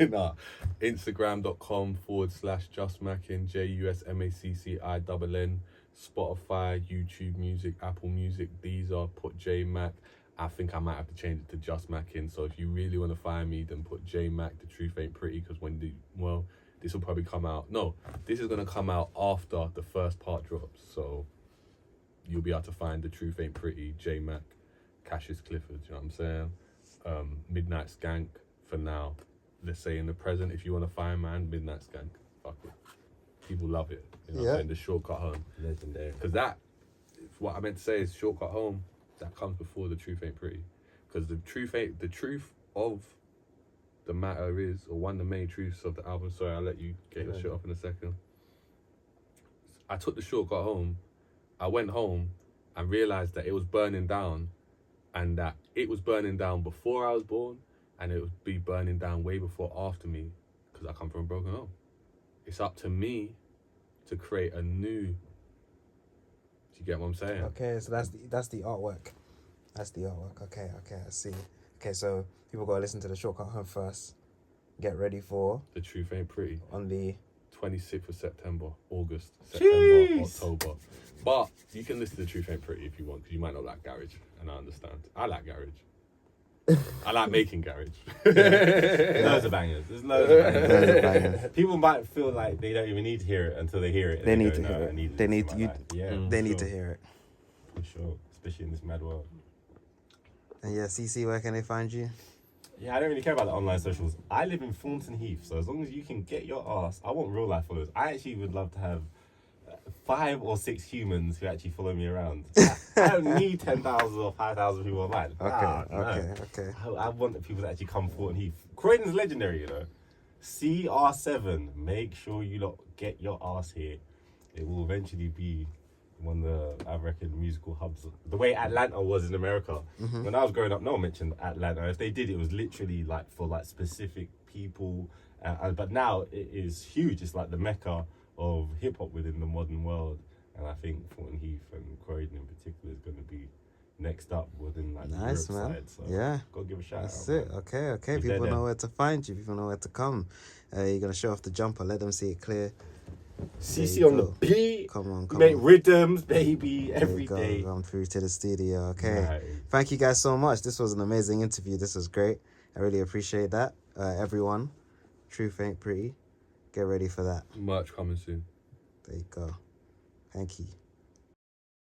Nah. Instagram.com/JustMackin, JUSMACCINN. Spotify, YouTube Music, Apple Music, Deezer, put J Mac. I think I might have to change it to Just Mackin. So if you really want to find me, then put J Mac. The truth ain't pretty, because this will probably come out. No, this is gonna come out after the first part drops. So you'll be able to find The Truth Ain't Pretty, J Mac, Cassius Clifford. You know what I'm saying? Midnight Skank for now. Let's say in the present, if you want to find man, Midnight Skank. Fuck it. People love it. You know what I'm saying? The Shortcut Home. Legendary. Because that, what I meant to say is Shortcut Home, that comes before The Truth Ain't Pretty. Because the truth of the matter is, or one of the main truths of the album, sorry, I'll let you get your shit up in a second. I took the Shortcut Home, I went home and realised that it was burning down, and that it was burning down before I was born, and it would be burning down way before after me, because I come from a broken home. It's up to me to create a new. Do you get what I'm saying? Okay, so that's the artwork. That's the artwork. Okay, I see. Okay, so people gotta listen to the Shortcut Home first. Get ready for The Truth Ain't Pretty. On the 26th of September, August, Jeez. September, October. But you can listen to The Truth Ain't Pretty if you want, because you might not like garage, and I understand. I like garage. I like making garage. Loads of bangers. There's loads of bangers. Loads of bangers. People might feel like they don't even need to hear it until they hear it. They and need go, to "No, hear I it. need They this need in my you. life." Yeah, They for need sure. to hear it. For sure, especially in this mad world. And yeah, CC, where can they find you? Yeah, I don't really care about the online socials. I live in Thornton Heath, so as long as you can get your ass, I want real life followers. I actually would love to have 5 or 6 humans who actually follow me around. I don't need 10,000 or 5,000 people online. Okay. I want the people that actually come Thornton Heath. Croydon's legendary, you know. CR7, make sure you lot get your ass here. It will eventually be one of the, I reckon, musical hubs. The way Atlanta was in America. Mm-hmm. When I was growing up, no one mentioned Atlanta. If they did, it was literally like for like specific people. But now it is huge. It's like the mecca of hip hop within the modern world. And I think Thornton Heath and Croydon in particular is going to be next up within like Nice, the Europe man. side. So Yeah. go give a shout That's out. it. Man. Okay. You're People there. know where to find you. People know where to come. You're gonna show off the jumper. Let them see it clear. CC on the beat. Come on. Make rhythms, baby, every there day. you go. Come through to the studio. Okay. Right. Thank you guys so much. This was an amazing interview. This was great. I really appreciate that. Everyone, Truth Ain't Pretty. Get ready for that. Merch coming soon. There you go. Thank you.